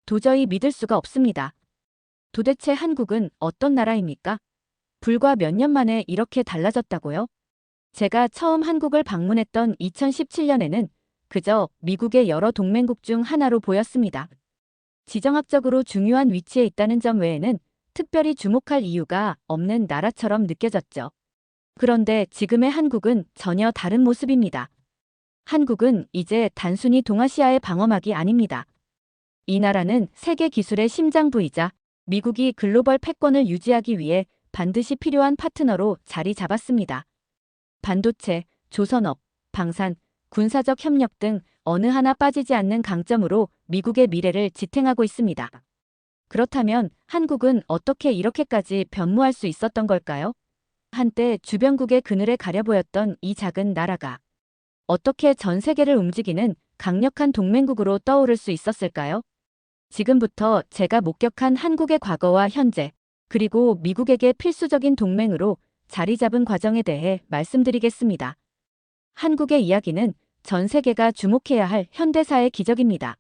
도저히 믿을 수가 없습니다. 도대체 한국은 어떤 나라입니까? 불과 몇 년 만에 이렇게 달라졌다고요? 제가 처음 한국을 방문했던 2017년에는 그저 미국의 여러 동맹국 중 하나로 보였습니다. 지정학적으로 중요한 위치에 있다는 점 외에는 특별히 주목할 이유가 없는 나라처럼 느껴졌죠. 그런데 지금의 한국은 전혀 다른 모습입니다. 한국은 이제 단순히 동아시아의 방어막이 아닙니다. 이 나라는 세계 기술의 심장부이자 미국이 글로벌 패권을 유지하기 위해 반드시 필요한 파트너로 자리 잡았습니다. 반도체, 조선업, 방산, 군사적 협력 등 어느 하나 빠지지 않는 강점으로 미국의 미래를 지탱하고 있습니다. 그렇다면 한국은 어떻게 이렇게까지 변모할 수 있었던 걸까요? 한때 주변국의 그늘에 가려 보였던 이 작은 나라가 어떻게 전 세계를 움직이는 강력한 동맹국으로 떠오를 수 있었을까요? 지금부터 제가 목격한 한국의 과거와 현재, 그리고 미국에게 필수적인 동맹으로 자리 잡은 과정에 대해 말씀드리겠습니다. 한국의 이야기는 전 세계가 주목해야 할 현대사의 기적입니다.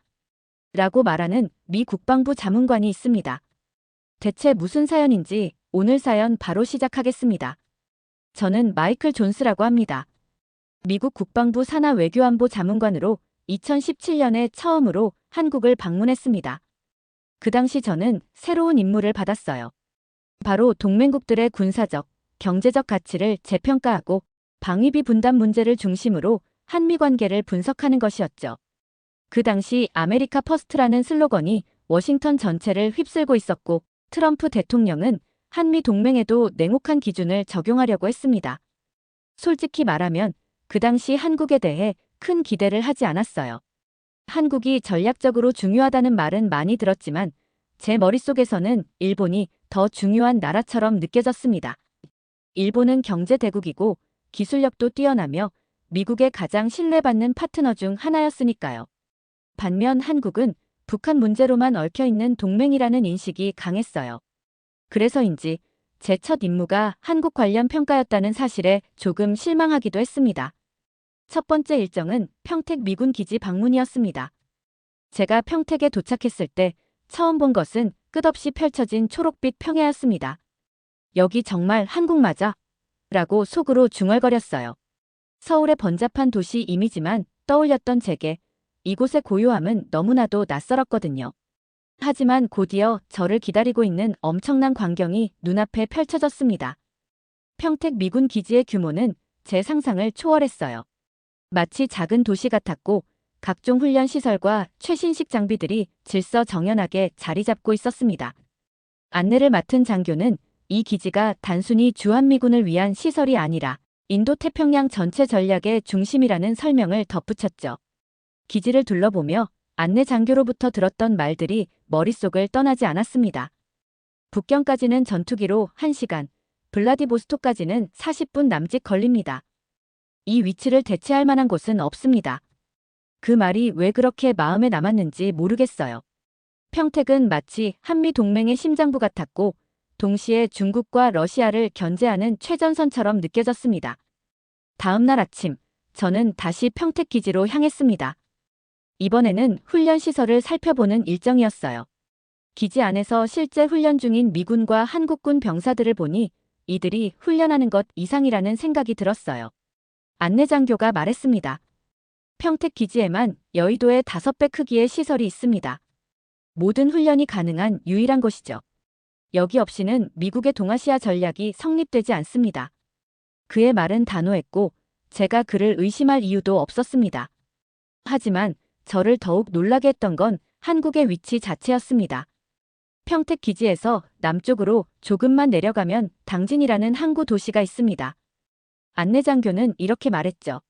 라고 말하는 미 국방부 자문관이 있습니다. 대체 무슨 사연인지 오늘 사연 바로 시작하겠습니다. 저는 마이클 존스라고 합니다. 미국 국방부 산하 외교안보 자문관으로 2017년에 처음으로 한국을 방문했습니다. 그 당시 저는 새로운 임무를 받았어요. 바로 동맹국들의 군사적, 경제적 가치를 재평가하고 방위비 분담 문제를 중심으로 한미 관계를 분석하는 것이었죠. 그 당시 아메리카 퍼스트라는 슬로건이 워싱턴 전체를 휩쓸고 있었고 트럼프 대통령은 한미 동맹에도 냉혹한 기준을 적용하려고 했습니다. 솔직히 말하면 그 당시 한국에 대해 큰 기대를 하지 않았어요. 한국이 전략적으로 중요하다는 말은 많이 들었지만 제 머릿속에서는 일본이 더 중요한 나라처럼 느껴졌습니다. 일본은 경제 대국이고 기술력도 뛰어나며 미국의 가장 신뢰받는 파트너 중 하나였으니까요. 반면 한국은 북한 문제로만 얽혀있는 동맹이라는 인식이 강했어요. 그래서인지 제 첫 임무가 한국 관련 평가였다는 사실에 조금 실망하기도 했습니다. 첫 번째 일정은 평택 미군 기지 방문이었습니다. 제가 평택에 도착했을 때 처음 본 것은 끝없이 펼쳐진 초록빛 평야였습니다. 여기 정말 한국 맞아? 라고 속으로 중얼거렸어요. 서울의 번잡한 도시 이미지만 떠올렸던 제게 이곳의 고요함은 너무나도 낯설었거든요. 하지만 곧이어 저를 기다리고 있는 엄청난 광경이 눈앞에 펼쳐졌습니다. 평택 미군 기지의 규모는 제 상상을 초월했어요. 마치 작은 도시 같았고 각종 훈련 시설과 최신식 장비들이 질서정연하게 자리 잡고 있었습니다. 안내를 맡은 장교는 이 기지가 단순히 주한미군을 위한 시설이 아니라 인도태평양 전체 전략의 중심이라는 설명을 덧붙였죠. 기지를 둘러보며 안내 장교로부터 들었던 말들이 머릿속을 떠나지 않았습니다. 북경까지는 전투기로 1시간, 블라디보스토크까지는 40분 남짓 걸립니다. 이 위치를 대체할 만한 곳은 없습니다. 그 말이 왜 그렇게 마음에 남았는지 모르겠어요. 평택은 마치 한미 동맹의 심장부 같았고 동시에 중국과 러시아를 견제하는 최전선처럼 느껴졌습니다. 다음 날 아침, 저는 다시 평택 기지로 향했습니다. 이번에는 훈련 시설을 살펴보는 일정이었어요. 기지 안에서 실제 훈련 중인 미군과 한국군 병사들을 보니 이들이 훈련하는 것 이상이라는 생각이 들었어요. 안내 장교가 말했습니다. 평택 기지에만 여의도의 5배 크기의 시설이 있습니다. 모든 훈련이 가능한 유일한 곳이죠. 여기 없이는 미국의 동아시아 전략이 성립되지 않습니다. 그의 말은 단호했고 제가 그를 의심할 이유도 없었습니다. 하지만 저를 더욱 놀라게 했던 건 한국의 위치 자체였습니다. 평택 기지에서 남쪽으로 조금만 내려가면 당진이라는 항구 도시가 있습니다. 안내 장교는 이렇게 말했죠.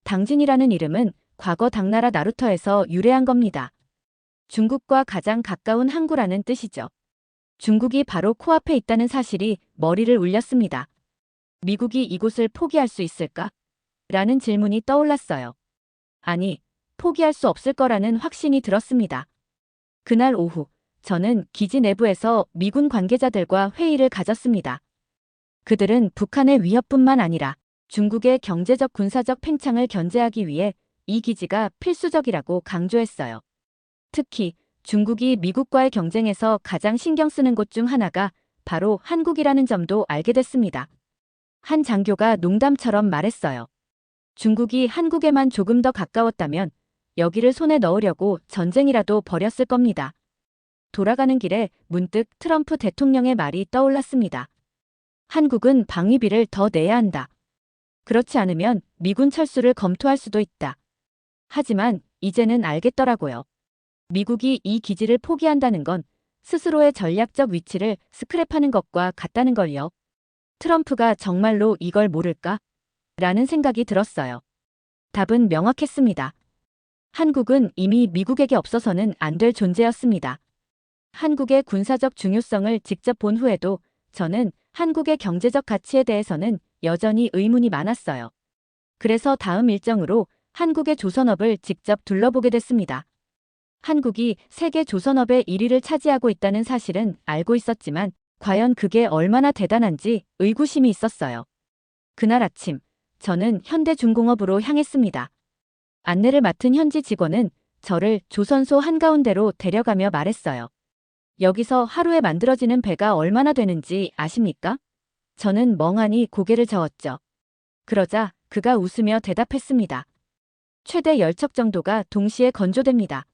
당진이라는 이름은 과거 당나라 나루터에서 유래한 겁니다. 중국과 가장 가까운 항구라는 뜻이죠. 중국이 바로 코앞에 있다는 사실이 머리를 울렸습니다. 미국이 이곳을 포기할 수 있을까? 라는 질문이 떠올랐어요. 아니, 포기할 수 없을 거라는 확신이 들었습니다. 그날 오후, 저는 기지 내부에서 미군 관계자들과 회의를 가졌습니다. 그들은 북한의 위협뿐만 아니라 중국의 경제적 군사적 팽창을 견제하기 위해 이 기지가 필수적이라고 강조했어요. 특히 중국이 미국과의 경쟁에서 가장 신경 쓰는 곳 중 하나가 바로 한국이라는 점도 알게 됐습니다. 한 장교가 농담처럼 말했어요. 중국이 한국에만 조금 더 가까웠다면 여기를 손에 넣으려고 전쟁이라도 벌였을 겁니다. 돌아가는 길에 문득 트럼프 대통령의 말이 떠올랐습니다. 한국은 방위비를 더 내야 한다. 그렇지 않으면 미군 철수를 검토할 수도 있다. 하지만 이제는 알겠더라고요. 미국이 이 기지를 포기한다는 건 스스로의 전략적 위치를 스크랩하는 것과 같다는 걸요. 트럼프가 정말로 이걸 모를까? 라는 생각이 들었어요. 답은 명확했습니다. 한국은 이미 미국에게 없어서는 안 될 존재였습니다. 한국의 군사적 중요성을 직접 본 후에도 저는 한국의 경제적 가치에 대해서는 여전히 의문이 많았어요. 그래서 다음 일정으로 한국의 조선업을 직접 둘러보게 됐습니다. 한국이 세계 조선업의 1위를 차지하고 있다는 사실은 알고 있었지만 과연 그게 얼마나 대단한지 의구심이 있었어요. 그날 아침, 저는 현대중공업으로 향했습니다. 안내를 맡은 현지 직원은 저를 조선소 한가운데로 데려가며 말했어요. 여기서 하루에 만들어지는 배가 얼마나 되는지 아십니까? 저는 멍하니 고개를 저었죠. 그러자 그가 웃으며 대답했습니다. 최대 10척 정도가 동시에 건조됩니다.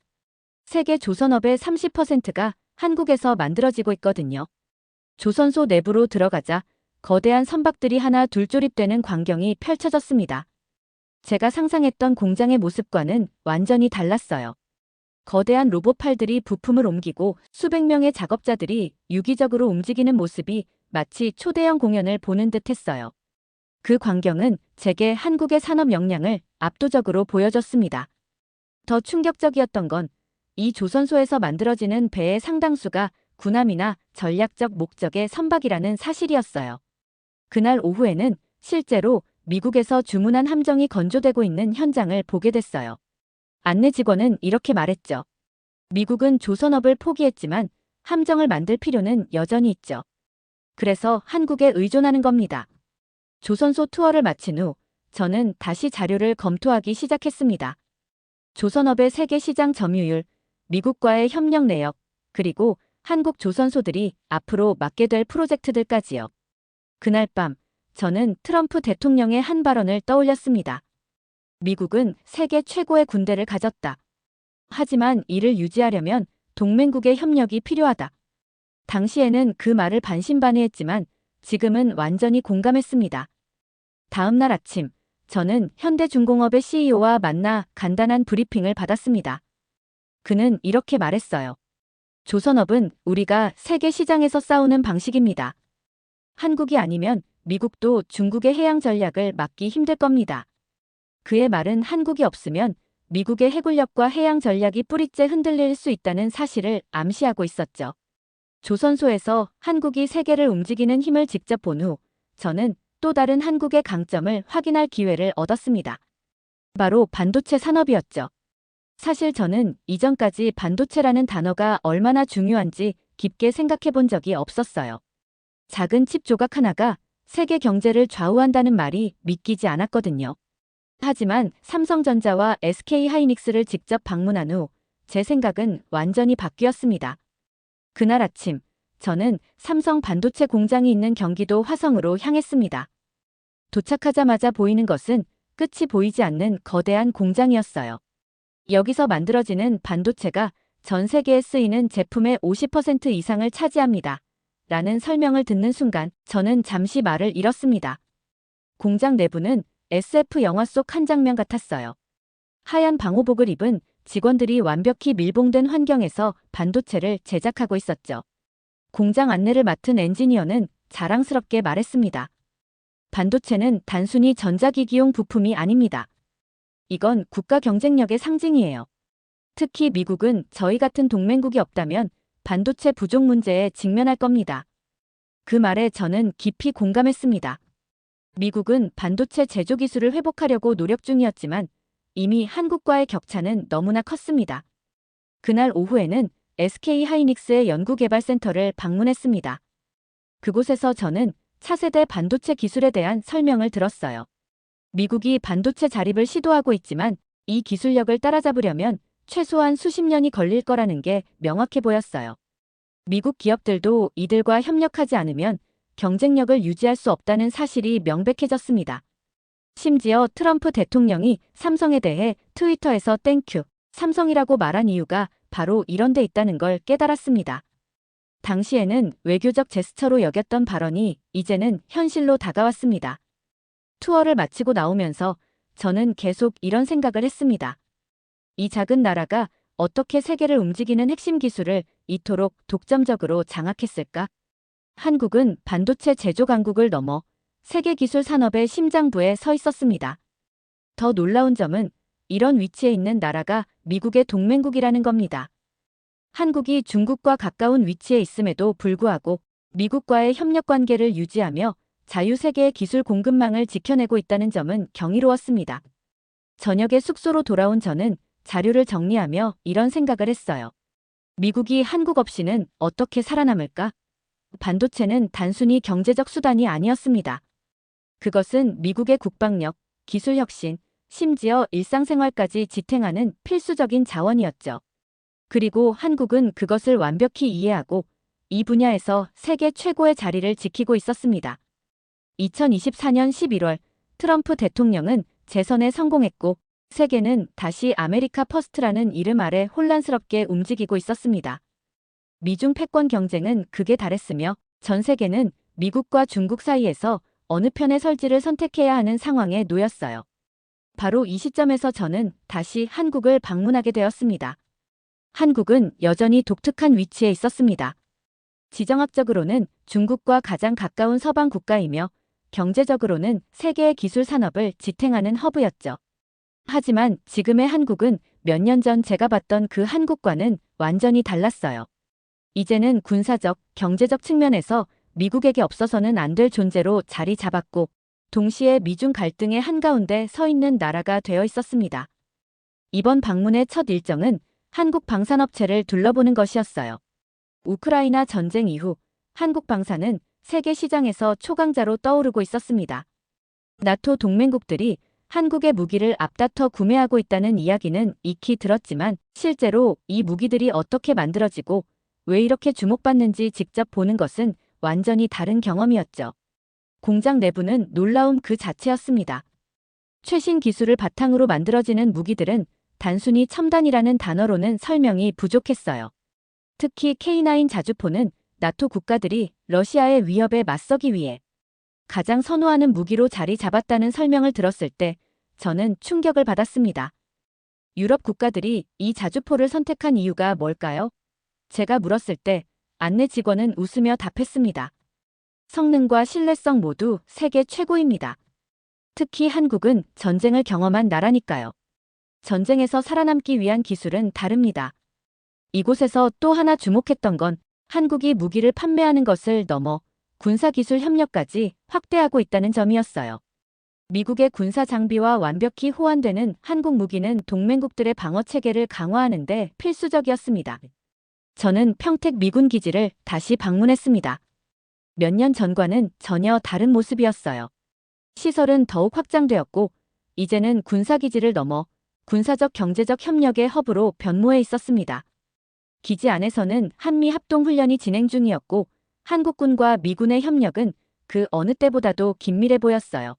세계 조선업의 30%가 한국에서 만들어지고 있거든요. 조선소 내부로 들어가자 거대한 선박들이 하나 둘 조립되는 광경이 펼쳐졌습니다. 제가 상상했던 공장의 모습과는 완전히 달랐어요. 거대한 로봇팔들이 부품을 옮기고 수백 명의 작업자들이 유기적으로 움직이는 모습이 마치 초대형 공연을 보는 듯 했어요. 그 광경은 제게 한국의 산업 역량을 압도적으로 보여줬습니다. 더 충격적이었던 건 이 조선소에서 만들어지는 배의 상당수가 군함이나 전략적 목적의 선박이라는 사실이었어요. 그날 오후에는 실제로 미국에서 주문한 함정이 건조되고 있는 현장을 보게 됐어요. 안내 직원은 이렇게 말했죠. 미국은 조선업을 포기했지만 함정을 만들 필요는 여전히 있죠. 그래서 한국에 의존하는 겁니다. 조선소 투어를 마친 후 저는 다시 자료를 검토하기 시작했습니다. 조선업의 세계 시장 점유율, 미국과의 협력 내역, 그리고 한국 조선소들이 앞으로 맡게 될 프로젝트들까지요. 그날 밤 저는 트럼프 대통령의 한 발언을 떠올렸습니다. 미국은 세계 최고의 군대를 가졌다. 하지만 이를 유지하려면 동맹국의 협력이 필요하다. 당시에는 그 말을 반신반의했지만 지금은 완전히 공감했습니다. 다음 날 아침, 저는 현대중공업의 CEO와 만나 간단한 브리핑을 받았습니다. 그는 이렇게 말했어요. 조선업은 우리가 세계 시장에서 싸우는 방식입니다. 한국이 아니면 미국도 중국의 해양 전략을 막기 힘들 겁니다. 그의 말은 한국이 없으면 미국의 해군력과 해양 전략이 뿌리째 흔들릴 수 있다는 사실을 암시하고 있었죠. 조선소에서 한국이 세계를 움직이는 힘을 직접 본 후 저는 또 다른 한국의 강점을 확인할 기회를 얻었습니다. 바로 반도체 산업이었죠. 사실 저는 이전까지 반도체라는 단어가 얼마나 중요한지 깊게 생각해 본 적이 없었어요. 작은 칩 조각 하나가 세계 경제를 좌우한다는 말이 믿기지 않았거든요. 하지만 삼성전자와 SK하이닉스를 직접 방문한 후 제 생각은 완전히 바뀌었습니다. 그날 아침, 저는 삼성 반도체 공장이 있는 경기도 화성으로 향했습니다. 도착하자마자 보이는 것은 끝이 보이지 않는 거대한 공장이었어요. 여기서 만들어지는 반도체가 전 세계에 쓰이는 제품의 50% 이상을 차지합니다. 라는 설명을 듣는 순간 저는 잠시 말을 잃었습니다. 공장 내부는 SF 영화 속 한 장면 같았어요. 하얀 방호복을 입은 직원들이 완벽히 밀봉된 환경에서 반도체를 제작하고 있었죠. 공장 안내를 맡은 엔지니어는 자랑스럽게 말했습니다. 반도체는 단순히 전자기기용 부품이 아닙니다. 이건 국가 경쟁력의 상징이에요. 특히 미국은 저희 같은 동맹국이 없다면 반도체 부족 문제에 직면할 겁니다. 그 말에 저는 깊이 공감했습니다. 미국은 반도체 제조 기술을 회복하려고 노력 중이었지만 이미 한국과의 격차는 너무나 컸습니다. 그날 오후에는 SK하이닉스의 연구개발센터를 방문했습니다. 그곳에서 저는 차세대 반도체 기술에 대한 설명을 들었어요. 미국이 반도체 자립을 시도하고 있지만 이 기술력을 따라잡으려면 최소한 수십 년이 걸릴 거라는 게 명확해 보였어요. 미국 기업들도 이들과 협력하지 않으면 경쟁력을 유지할 수 없다는 사실이 명백해졌습니다. 심지어 트럼프 대통령이 삼성에 대해 트위터에서 땡큐, 삼성이라고 말한 이유가 바로 이런 데 있다는 걸 깨달았습니다. 당시에는 외교적 제스처로 여겼던 발언이 이제는 현실로 다가왔습니다. 투어를 마치고 나오면서 저는 계속 이런 생각을 했습니다. 이 작은 나라가 어떻게 세계를 움직이는 핵심 기술을 이토록 독점적으로 장악했을까? 한국은 반도체 제조 강국을 넘어 세계 기술 산업의 심장부에 서 있었습니다. 더 놀라운 점은 이런 위치에 있는 나라가 미국의 동맹국이라는 겁니다. 한국이 중국과 가까운 위치에 있음에도 불구하고 미국과의 협력 관계를 유지하며 자유세계의 기술 공급망을 지켜내고 있다는 점은 경이로웠습니다. 저녁에 숙소로 돌아온 저는 자료를 정리하며 이런 생각을 했어요. 미국이 한국 없이는 어떻게 살아남을까? 반도체는 단순히 경제적 수단이 아니었습니다. 그것은 미국의 국방력, 기술 혁신, 심지어 일상생활까지 지탱하는 필수적인 자원이었죠. 그리고 한국은 그것을 완벽히 이해하고 이 분야에서 세계 최고의 자리를 지키고 있었습니다. 2024년 11월 트럼프 대통령은 재선에 성공했고 세계는 다시 아메리카 퍼스트라는 이름 아래 혼란스럽게 움직이고 있었습니다. 미중 패권 경쟁은 극에 달했으며 전 세계는 미국과 중국 사이에서 어느 편의 설지를 선택해야 하는 상황에 놓였어요. 바로 이 시점에서 저는 다시 한국을 방문하게 되었습니다. 한국은 여전히 독특한 위치에 있었습니다. 지정학적으로는 중국과 가장 가까운 서방 국가이며 경제적으로는 세계의 기술 산업을 지탱하는 허브였죠. 하지만 지금의 한국은 몇 년 전 제가 봤던 그 한국과는 완전히 달랐어요. 이제는 군사적, 경제적 측면에서 미국에게 없어서는 안 될 존재로 자리 잡았고 동시에 미중 갈등의 한가운데 서 있는 나라가 되어 있었습니다. 이번 방문의 첫 일정은 한국 방산업체를 둘러보는 것이었어요. 우크라이나 전쟁 이후 한국 방산은 세계 시장에서 초강자로 떠오르고 있었습니다. 나토 동맹국들이 한국의 무기를 앞다퉈 구매하고 있다는 이야기는 익히 들었지만 실제로 이 무기들이 어떻게 만들어지고 왜 이렇게 주목받는지 직접 보는 것은 완전히 다른 경험이었죠. 공장 내부는 놀라움 그 자체였습니다. 최신 기술을 바탕으로 만들어지는 무기들은 단순히 첨단이라는 단어로는 설명이 부족했어요. 특히 K9 자주포는 나토 국가들이 러시아의 위협에 맞서기 위해 가장 선호하는 무기로 자리 잡았다는 설명을 들었을 때 저는 충격을 받았습니다. 유럽 국가들이 이 자주포를 선택한 이유가 뭘까요? 제가 물었을 때 안내 직원은 웃으며 답했습니다. 성능과 신뢰성 모두 세계 최고입니다. 특히 한국은 전쟁을 경험한 나라니까요. 전쟁에서 살아남기 위한 기술은 다릅니다. 이곳에서 또 하나 주목했던 건 한국이 무기를 판매하는 것을 넘어 군사기술 협력까지 확대하고 있다는 점이었어요. 미국의 군사 장비와 완벽히 호환되는 한국 무기는 동맹국들의 방어 체계를 강화하는 데 필수적이었습니다. 저는 평택 미군 기지를 다시 방문했습니다. 몇 년 전과는 전혀 다른 모습이었어요. 시설은 더욱 확장되었고 이제는 군사기지를 넘어 군사적 경제적 협력의 허브로 변모해 있었습니다. 기지 안에서는 한미 합동훈련이 진행 중이었고 한국군과 미군의 협력은 그 어느 때보다도 긴밀해 보였어요.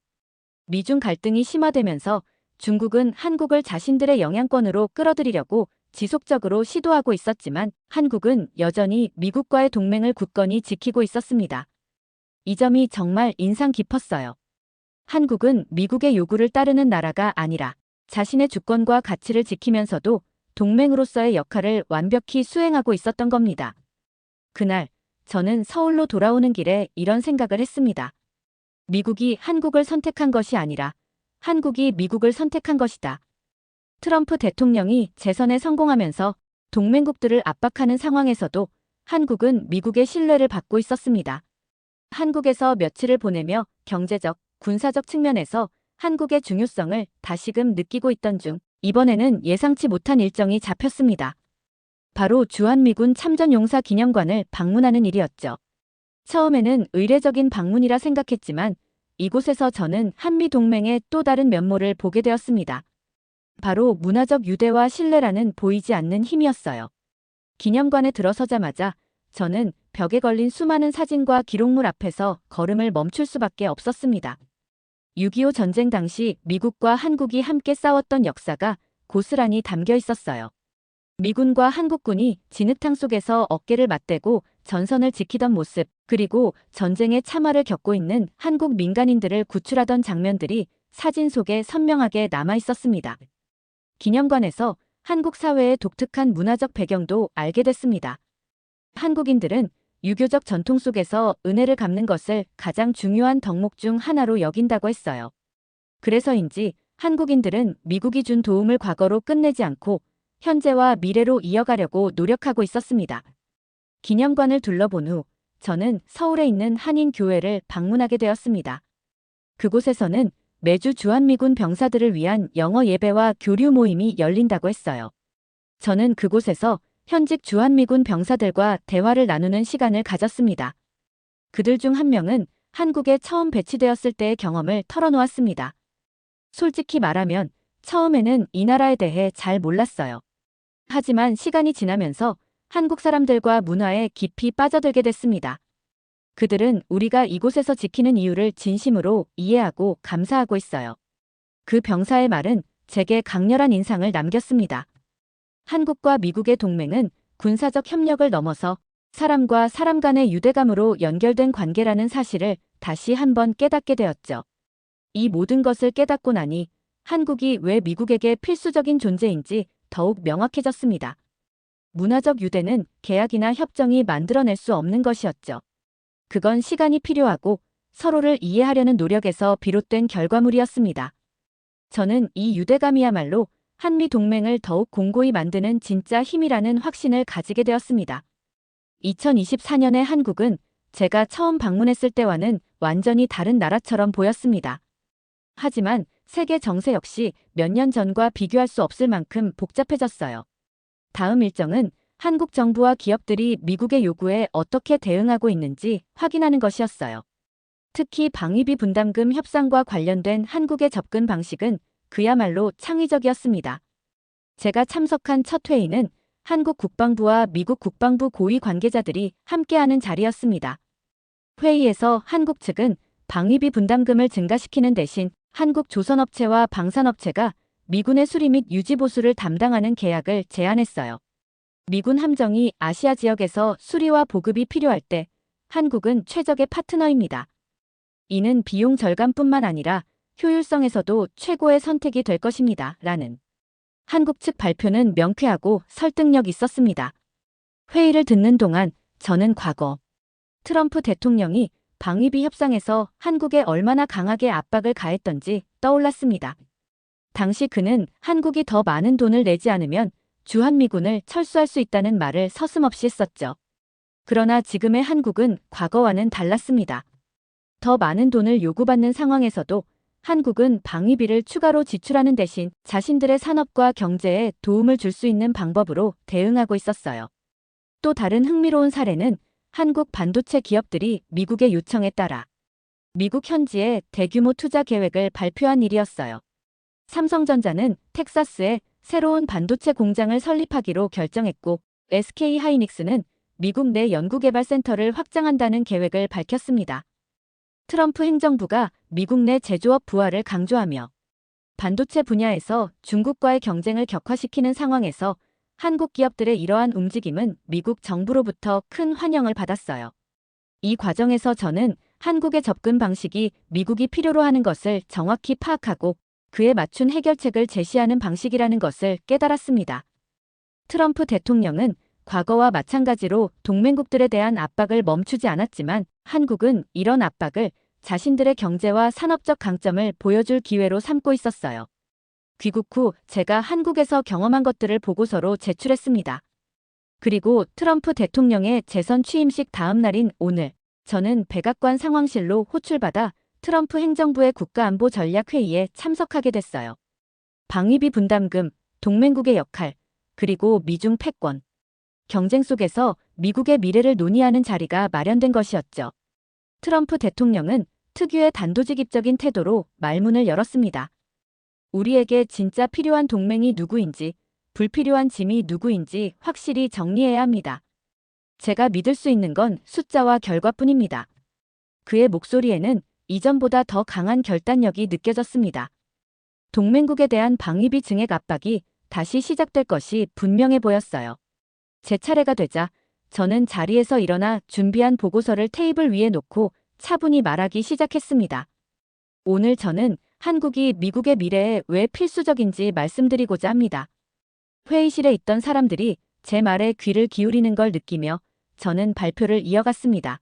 미중 갈등이 심화되면서 중국은 한국을 자신들의 영향권으로 끌어들이려고 지속적으로 시도하고 있었지만 한국은 여전히 미국과의 동맹을 굳건히 지키고 있었습니다. 이 점이 정말 인상 깊었어요. 한국은 미국의 요구를 따르는 나라가 아니라 자신의 주권과 가치를 지키면서도 동맹으로서의 역할을 완벽히 수행하고 있었던 겁니다. 그날 저는 서울로 돌아오는 길에 이런 생각을 했습니다. 미국이 한국을 선택한 것이 아니라 한국이 미국을 선택한 것이다. 트럼프 대통령이 재선에 성공하면서 동맹국들을 압박하는 상황에서도 한국은 미국의 신뢰를 받고 있었습니다. 한국에서 며칠을 보내며 경제적, 군사적 측면에서 한국의 중요성을 다시금 느끼고 있던 중 이번에는 예상치 못한 일정이 잡혔습니다. 바로 주한미군 참전용사 기념관을 방문하는 일이었죠. 처음에는 의례적인 방문이라 생각했지만 이곳에서 저는 한미동맹의 또 다른 면모를 보게 되었습니다. 바로 문화적 유대와 신뢰라는 보이지 않는 힘이었어요. 기념관에 들어서자마자 저는 벽에 걸린 수많은 사진과 기록물 앞에서 걸음을 멈출 수밖에 없었습니다. 6.25 전쟁 당시 미국과 한국이 함께 싸웠던 역사가 고스란히 담겨 있었어요. 미군과 한국군이 진흙탕 속에서 어깨를 맞대고 전선을 지키던 모습, 그리고 전쟁의 참화를 겪고 있는 한국 민간인들을 구출하던 장면들이 사진 속에 선명하게 남아 있었습니다. 기념관에서 한국 사회의 독특한 문화적 배경도 알게 됐습니다. 한국인들은 유교적 전통 속에서 은혜를 갚는 것을 가장 중요한 덕목 중 하나로 여긴다고 했어요. 그래서인지 한국인들은 미국이 준 도움을 과거로 끝내지 않고 현재와 미래로 이어가려고 노력하고 있었습니다. 기념관을 둘러본 후 저는 서울에 있는 한인교회를 방문하게 되었습니다. 그곳에서는 매주 주한미군 병사들을 위한 영어 예배와 교류 모임이 열린다고 했어요. 저는 그곳에서 현직 주한미군 병사들과 대화를 나누는 시간을 가졌습니다. 그들 중 한 명은 한국에 처음 배치되었을 때의 경험을 털어놓았습니다. 솔직히 말하면 처음에는 이 나라에 대해 잘 몰랐어요. 하지만 시간이 지나면서 한국 사람들과 문화에 깊이 빠져들게 됐습니다. 그들은 우리가 이곳에서 지키는 이유를 진심으로 이해하고 감사하고 있어요. 그 병사의 말은 제게 강렬한 인상을 남겼습니다. 한국과 미국의 동맹은 군사적 협력을 넘어서 사람과 사람 간의 유대감으로 연결된 관계라는 사실을 다시 한번 깨닫게 되었죠. 이 모든 것을 깨닫고 나니 한국이 왜 미국에게 필수적인 존재인지 더욱 명확해졌습니다. 문화적 유대는 계약이나 협정이 만들어낼 수 없는 것이었죠. 그건 시간이 필요하고 서로를 이해하려는 노력에서 비롯된 결과물이었습니다. 저는 이 유대감이야말로 한미 동맹을 더욱 공고히 만드는 진짜 힘이라는 확신을 가지게 되었습니다. 2024년의 한국은 제가 처음 방문했을 때와는 완전히 다른 나라처럼 보였습니다. 하지만 세계 정세 역시 몇 년 전과 비교할 수 없을 만큼 복잡해졌어요. 다음 일정은 한국 정부와 기업들이 미국의 요구에 어떻게 대응하고 있는지 확인하는 것이었어요. 특히 방위비 분담금 협상과 관련된 한국의 접근 방식은 그야말로 창의적이었습니다. 제가 참석한 첫 회의는 한국 국방부와 미국 국방부 고위 관계자들이 함께하는 자리였습니다. 회의에서 한국 측은 방위비 분담금을 증가시키는 대신 한국 조선업체와 방산업체가 미군의 수리 및 유지 보수를 담당하는 계약을 제안했어요. 미군 함정이 아시아 지역에서 수리와 보급이 필요할 때 한국은 최적의 파트너입니다. 이는 비용 절감뿐만 아니라 효율성에서도 최고의 선택이 될 것입니다. 라는 한국 측 발표는 명쾌하고 설득력 있었습니다. 회의를 듣는 동안 저는 과거 트럼프 대통령이 방위비 협상에서 한국에 얼마나 강하게 압박을 가했던지 떠올랐습니다. 당시 그는 한국이 더 많은 돈을 내지 않으면 주한미군을 철수할 수 있다는 말을 서슴없이 했었죠. 그러나 지금의 한국은 과거와는 달랐습니다. 더 많은 돈을 요구받는 상황에서도 한국은 방위비를 추가로 지출하는 대신 자신들의 산업과 경제에 도움을 줄 수 있는 방법으로 대응하고 있었어요. 또 다른 흥미로운 사례는 한국 반도체 기업들이 미국의 요청에 따라 미국 현지에 대규모 투자 계획을 발표한 일이었어요. 삼성전자는 텍사스에 새로운 반도체 공장을 설립하기로 결정했고 SK하이닉스는 미국 내 연구개발센터를 확장한다는 계획을 밝혔습니다. 트럼프 행정부가 미국 내 제조업 부활을 강조하며 반도체 분야에서 중국과의 경쟁을 격화시키는 상황에서 한국 기업들의 이러한 움직임은 미국 정부로부터 큰 환영을 받았어요. 이 과정에서 저는 한국의 접근 방식이 미국이 필요로 하는 것을 정확히 파악하고 그에 맞춘 해결책을 제시하는 방식이라는 것을 깨달았습니다. 트럼프 대통령은 과거와 마찬가지로 동맹국들에 대한 압박을 멈추지 않았지만 한국은 이런 압박을 자신들의 경제와 산업적 강점을 보여줄 기회로 삼고 있었어요. 귀국 후 제가 한국에서 경험한 것들을 보고서로 제출했습니다. 그리고 트럼프 대통령의 재선 취임식 다음 날인 오늘, 저는 백악관 상황실로 호출받아 트럼프 행정부의 국가안보전략회의에 참석하게 됐어요. 방위비 분담금, 동맹국의 역할, 그리고 미중 패권, 경쟁 속에서 미국의 미래를 논의하는 자리가 마련된 것이었죠. 트럼프 대통령은 특유의 단도직입적인 태도로 말문을 열었습니다. 우리에게 진짜 필요한 동맹이 누구인지, 불필요한 짐이 누구인지 확실히 정리해야 합니다. 제가 믿을 수 있는 건 숫자와 결과뿐입니다. 그의 목소리에는 이전보다 더 강한 결단력이 느껴졌습니다. 동맹국에 대한 방위비 증액 압박이 다시 시작될 것이 분명해 보였어요. 제 차례가 되자 저는 자리에서 일어나 준비한 보고서를 테이블 위에 놓고 차분히 말하기 시작했습니다. 오늘 저는 한국이 미국의 미래에 왜 필수적인지 말씀드리고자 합니다. 회의실에 있던 사람들이 제 말에 귀를 기울이는 걸 느끼며 저는 발표를 이어갔습니다.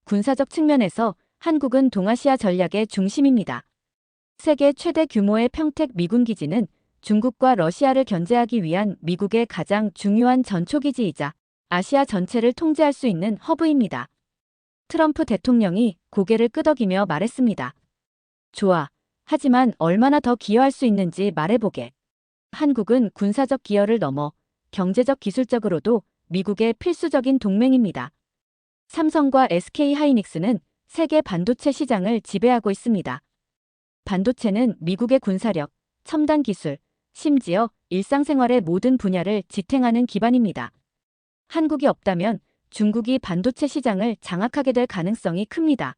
군사적 측면에서 한국은 동아시아 전략의 중심입니다. 세계 최대 규모의 평택 미군 기지는 중국과 러시아를 견제하기 위한 미국의 가장 중요한 전초기지이자 아시아 전체를 통제할 수 있는 허브입니다. 트럼프 대통령이 고개를 끄덕이며 말했습니다. 좋아. 하지만 얼마나 더 기여할 수 있는지 말해보게. 한국은 군사적 기여를 넘어 경제적 기술적으로도 미국의 필수적인 동맹입니다. 삼성과 SK 하이닉스는 세계 반도체 시장을 지배하고 있습니다. 반도체는 미국의 군사력, 첨단 기술, 심지어 일상생활의 모든 분야를 지탱하는 기반입니다. 한국이 없다면 중국이 반도체 시장을 장악하게 될 가능성이 큽니다.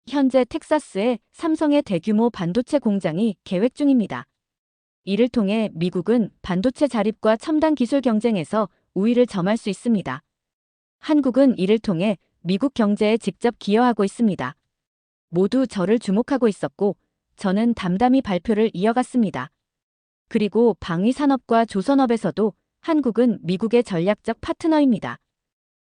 현재 텍사스에 삼성의 대규모 반도체 공장이 계획 중입니다. 이를 통해 미국은 반도체 자립과 첨단 기술 경쟁에서 우위를 점할 수 있습니다. 한국은 이를 통해 미국 경제에 직접 기여하고 있습니다. 모두 저를 주목하고 있었고 저는 담담히 발표를 이어갔습니다. 그리고 방위산업과 조선업에서도 한국은 미국의 전략적 파트너입니다.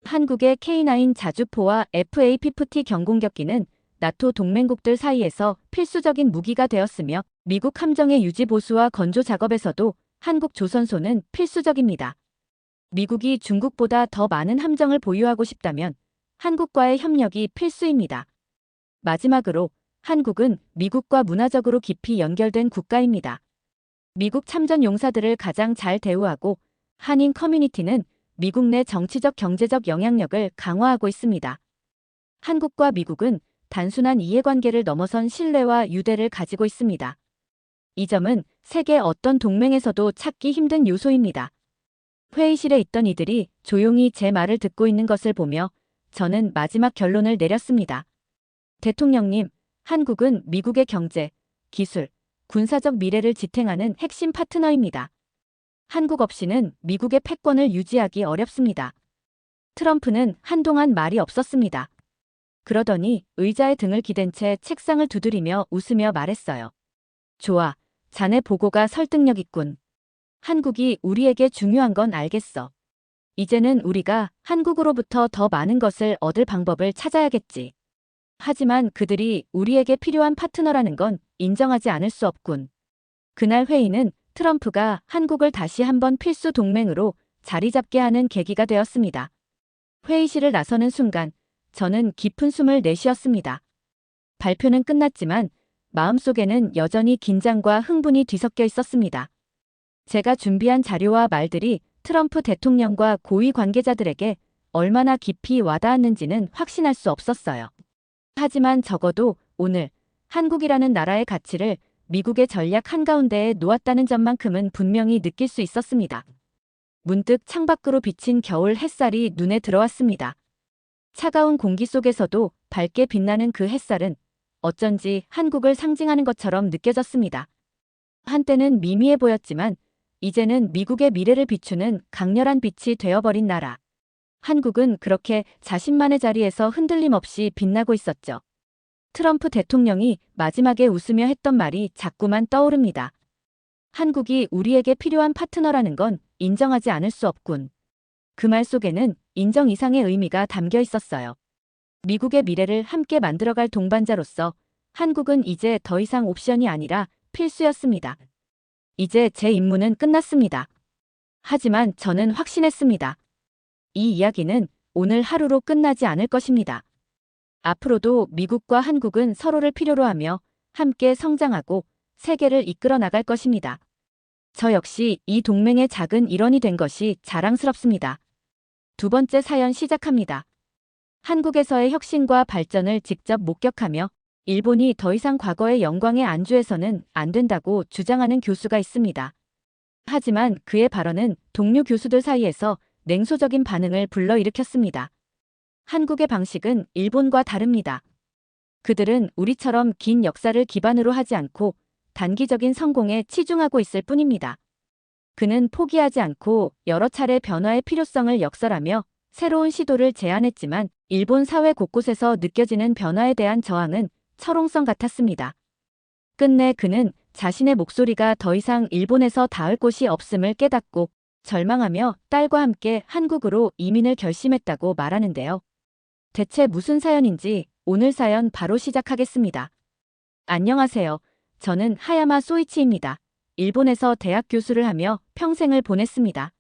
한국의 K9 자주포와 FA-50 경공격기는 나토 동맹국들 사이에서 필수적인 무기가 되었으며 미국 함정의 유지 보수와 건조 작업에서도 한국 조선소는 필수적입니다. 미국이 중국보다 더 많은 함정을 보유하고 싶다면 한국과의 협력이 필수입니다. 마지막으로 한국은 미국과 문화적으로 깊이 연결된 국가입니다. 미국 참전 용사들을 가장 잘 대우하고 한인 커뮤니티는 미국 내 정치적 경제적 영향력을 강화하고 있습니다. 한국과 미국은 단순한 이해관계를 넘어선 신뢰와 유대를 가지고 있습니다. 이 점은 세계 어떤 동맹에서도 찾기 힘든 요소입니다. 회의실에 있던 이들이 조용히 제 말을 듣고 있는 것을 보며 저는 마지막 결론을 내렸습니다. 대통령님, 한국은 미국의 경제, 기술, 군사적 미래를 지탱하는 핵심 파트너입니다. 한국 없이는 미국의 패권을 유지하기 어렵습니다. 트럼프는 한동안 말이 없었습니다. 그러더니 의자에 등을 기댄 채 책상을 두드리며 웃으며 말했어요. 좋아, 자네 보고가 설득력 있군. 한국이 우리에게 중요한 건 알겠어. 이제는 우리가 한국으로부터 더 많은 것을 얻을 방법을 찾아야겠지. 하지만 그들이 우리에게 필요한 파트너라는 건 인정하지 않을 수 없군. 그날 회의는 트럼프가 한국을 다시 한번 필수 동맹으로 자리 잡게 하는 계기가 되었습니다. 회의실을 나서는 순간 저는 깊은 숨을 내쉬었습니다. 발표는 끝났지만 마음속에는 여전히 긴장과 흥분이 뒤섞여 있었습니다. 제가 준비한 자료와 말들이 트럼프 대통령과 고위 관계자들에게 얼마나 깊이 와닿았는지는 확신할 수 없었어요. 하지만 적어도 오늘 한국이라는 나라의 가치를 미국의 전략 한가운데에 놓았다는 점만큼은 분명히 느낄 수 있었습니다. 문득 창밖으로 비친 겨울 햇살이 눈에 들어왔습니다. 차가운 공기 속에서도 밝게 빛나는 그 햇살은 어쩐지 한국을 상징하는 것처럼 느껴졌습니다. 한때는 미미해 보였지만 이제는 미국의 미래를 비추는 강렬한 빛이 되어버린 나라. 한국은 그렇게 자신만의 자리에서 흔들림 없이 빛나고 있었죠. 트럼프 대통령이 마지막에 웃으며 했던 말이 자꾸만 떠오릅니다. 한국이 우리에게 필요한 파트너라는 건 인정하지 않을 수 없군. 그 말 속에는 인정 이상의 의미가 담겨 있었어요. 미국의 미래를 함께 만들어갈 동반자로서 한국은 이제 더 이상 옵션이 아니라 필수였습니다. 이제 제 임무는 끝났습니다. 하지만 저는 확신했습니다. 이 이야기는 오늘 하루로 끝나지 않을 것입니다. 앞으로도 미국과 한국은 서로를 필요로 하며 함께 성장하고 세계를 이끌어 나갈 것입니다. 저 역시 이 동맹의 작은 일원이 된 것이 자랑스럽습니다. 두 번째 사연 시작합니다. 한국에서의 혁신과 발전을 직접 목격하며 일본이 더 이상 과거의 영광에 안주해서는 안 된다고 주장하는 교수가 있습니다. 하지만 그의 발언은 동료 교수들 사이에서 냉소적인 반응을 불러일으켰습니다. 한국의 방식은 일본과 다릅니다. 그들은 우리처럼 긴 역사를 기반으로 하지 않고 단기적인 성공에 치중하고 있을 뿐입니다. 그는 포기하지 않고 여러 차례 변화의 필요성을 역설하며 새로운 시도를 제안했지만 일본 사회 곳곳에서 느껴지는 변화에 대한 저항은 철옹성 같았습니다. 끝내 그는 자신의 목소리가 더 이상 일본에서 닿을 곳이 없음을 깨닫고 절망하며 딸과 함께 한국으로 이민을 결심했다고 말하는데요. 대체 무슨 사연인지 오늘 사연 바로 시작하겠습니다. 안녕하세요. 저는 하야마 소이치입니다. 일본에서 대학 교수를 하며 평생을 보냈습니다.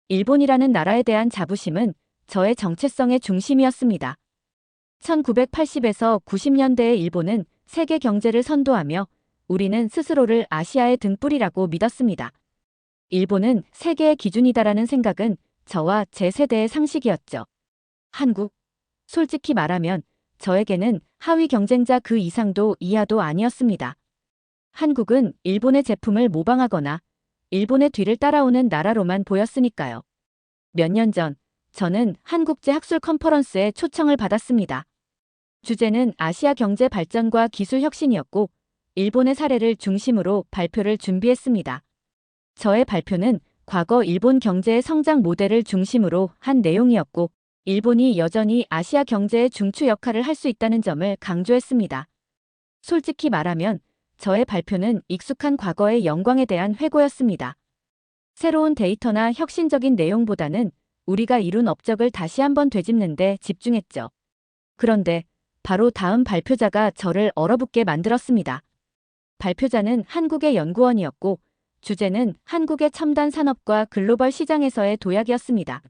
일본이라는 나라에 대한 자부심은 저의 정체성의 중심이었습니다. 1980에서 90년대의 일본은 세계 경제를 선도하며 우리는 스스로를 아시아의 등불이라고 믿었습니다. 일본은 세계의 기준이다라는 생각은 저와 제 세대의 상식이었죠. 한국. 솔직히 말하면 저에게는 하위 경쟁자 그 이상도 이하도 아니었습니다. 한국은 일본의 제품을 모방하거나 일본의 뒤를 따라오는 나라로만 보였으니까요. 몇 년 전 저는 한국제 학술 컨퍼런스에 초청을 받았습니다. 주제는 아시아 경제 발전과 기술 혁신이었고 일본의 사례를 중심으로 발표를 준비했습니다. 저의 발표는 과거 일본 경제의 성장 모델을 중심으로 한 내용이었고 일본이 여전히 아시아 경제의 중추 역할을 할 수 있다는 점을 강조했습니다. 솔직히 말하면 저의 발표는 익숙한 과거의 영광에 대한 회고였습니다. 새로운 데이터나 혁신적인 내용보다는 우리가 이룬 업적을 다시 한번 되짚는 데 집중했죠. 그런데 바로 다음 발표자가 저를 얼어붙게 만들었습니다. 발표자는 한국의 연구원이었고 주제는 한국의 첨단 산업과 글로벌 시장에서의 도약이었습니다.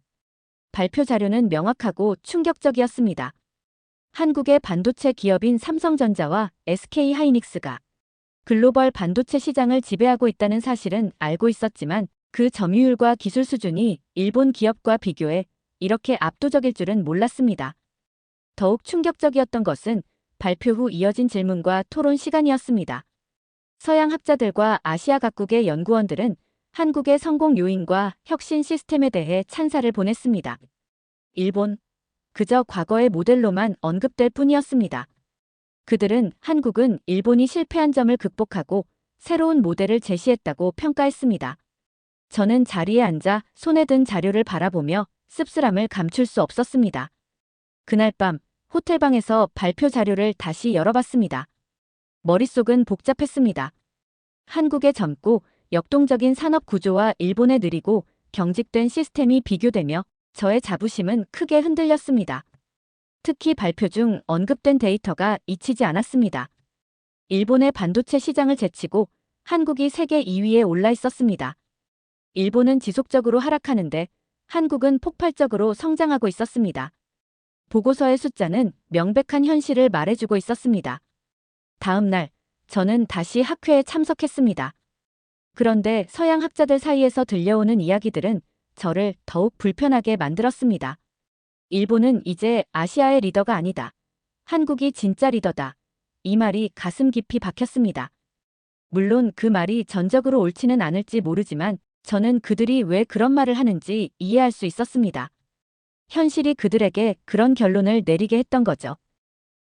발표 자료는 명확하고 충격적이었습니다. 한국의 반도체 기업인 삼성전자와 SK하이닉스가 글로벌 반도체 시장을 지배하고 있다는 사실은 알고 있었지만 그 점유율과 기술 수준이 일본 기업과 비교해 이렇게 압도적일 줄은 몰랐습니다. 더욱 충격적이었던 것은 발표 후 이어진 질문과 토론 시간이었습니다. 서양 학자들과 아시아 각국의 연구원들은 한국의 성공 요인과 혁신 시스템에 대해 찬사를 보냈습니다. 일본, 그저 과거의 모델로만 언급될 뿐이었습니다. 그들은 한국은 일본이 실패한 점을 극복하고 새로운 모델을 제시했다고 평가했습니다. 저는 자리에 앉아 손에 든 자료를 바라보며 씁쓸함을 감출 수 없었습니다. 그날 밤 호텔방에서 발표 자료를 다시 열어봤습니다. 머릿속은 복잡했습니다. 한국의 젊고 역동적인 산업 구조와 일본의 느리고 경직된 시스템이 비교되며 저의 자부심은 크게 흔들렸습니다. 특히 발표 중 언급된 데이터가 잊히지 않았습니다. 일본의 반도체 시장을 제치고 한국이 세계 2위에 올라 있었습니다. 일본은 지속적으로 하락하는데 한국은 폭발적으로 성장하고 있었습니다. 보고서의 숫자는 명백한 현실을 말해주고 있었습니다. 다음 날 저는 다시 학회에 참석했습니다. 그런데 서양 학자들 사이에서 들려오는 이야기들은 저를 더욱 불편하게 만들었습니다. 일본은 이제 아시아의 리더가 아니다. 한국이 진짜 리더다. 이 말이 가슴 깊이 박혔습니다. 물론 그 말이 전적으로 옳지는 않을지 모르지만 저는 그들이 왜 그런 말을 하는지 이해할 수 있었습니다. 현실이 그들에게 그런 결론을 내리게 했던 거죠.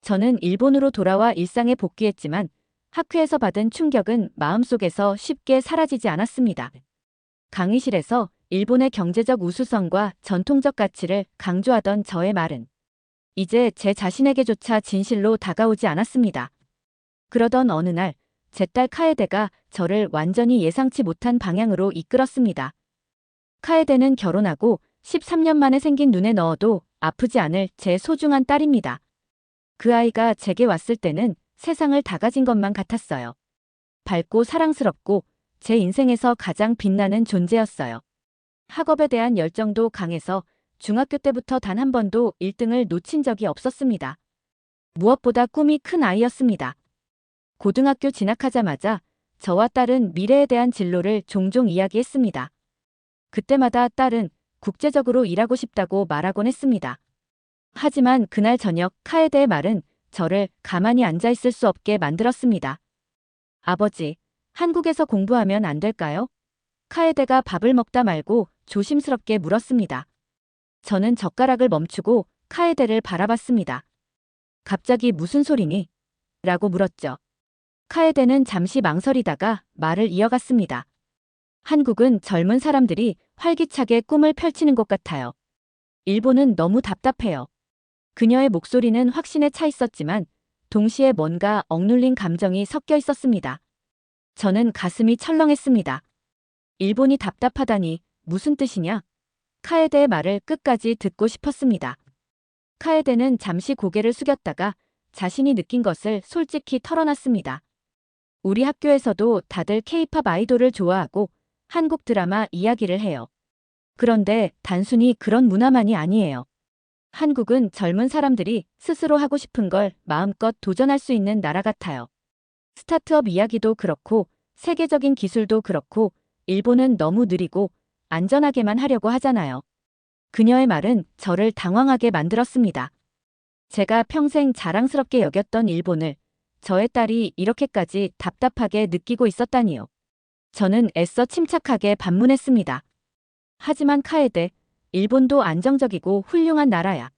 저는 일본으로 돌아와 일상에 복귀했지만 학회에서 받은 충격은 마음속에서 쉽게 사라지지 않았습니다. 강의실에서 일본의 경제적 우수성과 전통적 가치를 강조하던 저의 말은 이제 제 자신에게조차 진실로 다가오지 않았습니다. 그러던 어느 날 제 딸 카에데가 저를 완전히 예상치 못한 방향으로 이끌었습니다. 카에데는 결혼하고 13년 만에 생긴 눈에 넣어도 아프지 않을 제 소중한 딸입니다. 그 아이가 제게 왔을 때는 세상을 다 가진 것만 같았어요. 밝고 사랑스럽고 제 인생에서 가장 빛나는 존재였어요. 학업에 대한 열정도 강해서 중학교 때부터 단 한 번도 1등을 놓친 적이 없었습니다. 무엇보다 꿈이 큰 아이였습니다. 고등학교 진학하자마자 저와 딸은 미래에 대한 진로를 종종 이야기했습니다. 그때마다 딸은 국제적으로 일하고 싶다고 말하곤 했습니다. 하지만 그날 저녁 카에데의 말은 저를 가만히 앉아 있을 수 없게 만들었습니다. 아버지, 한국에서 공부하면 안 될까요? 카에데가 밥을 먹다 말고 조심스럽게 물었습니다. 저는 젓가락을 멈추고 카에데를 바라봤습니다. 갑자기 무슨 소리니? 라고 물었죠. 카에데는 잠시 망설이다가 말을 이어갔습니다. 한국은 젊은 사람들이 활기차게 꿈을 펼치는 곳 같아요. 일본은 너무 답답해요. 그녀의 목소리는 확신에 차 있었지만 동시에 뭔가 억눌린 감정이 섞여 있었습니다. 저는 가슴이 철렁했습니다. 일본이 답답하다니 무슨 뜻이냐? 카에데의 말을 끝까지 듣고 싶었습니다. 카에데는 잠시 고개를 숙였다가 자신이 느낀 것을 솔직히 털어놨습니다. 우리 학교에서도 다들 케이팝 아이돌을 좋아하고 한국 드라마 이야기를 해요. 그런데 단순히 그런 문화만이 아니에요. 한국은 젊은 사람들이 스스로 하고 싶은 걸 마음껏 도전할 수 있는 나라 같아요. 스타트업 이야기도 그렇고 세계적인 기술도 그렇고 일본은 너무 느리고 안전하게만 하려고 하잖아요. 그녀의 말은 저를 당황하게 만들었습니다. 제가 평생 자랑스럽게 여겼던 일본을 저의 딸이 이렇게까지 답답하게 느끼고 있었다니요. 저는 애써 침착하게 반문했습니다. 하지만 카에데, 일본도 안정적이고 훌륭한 나라야.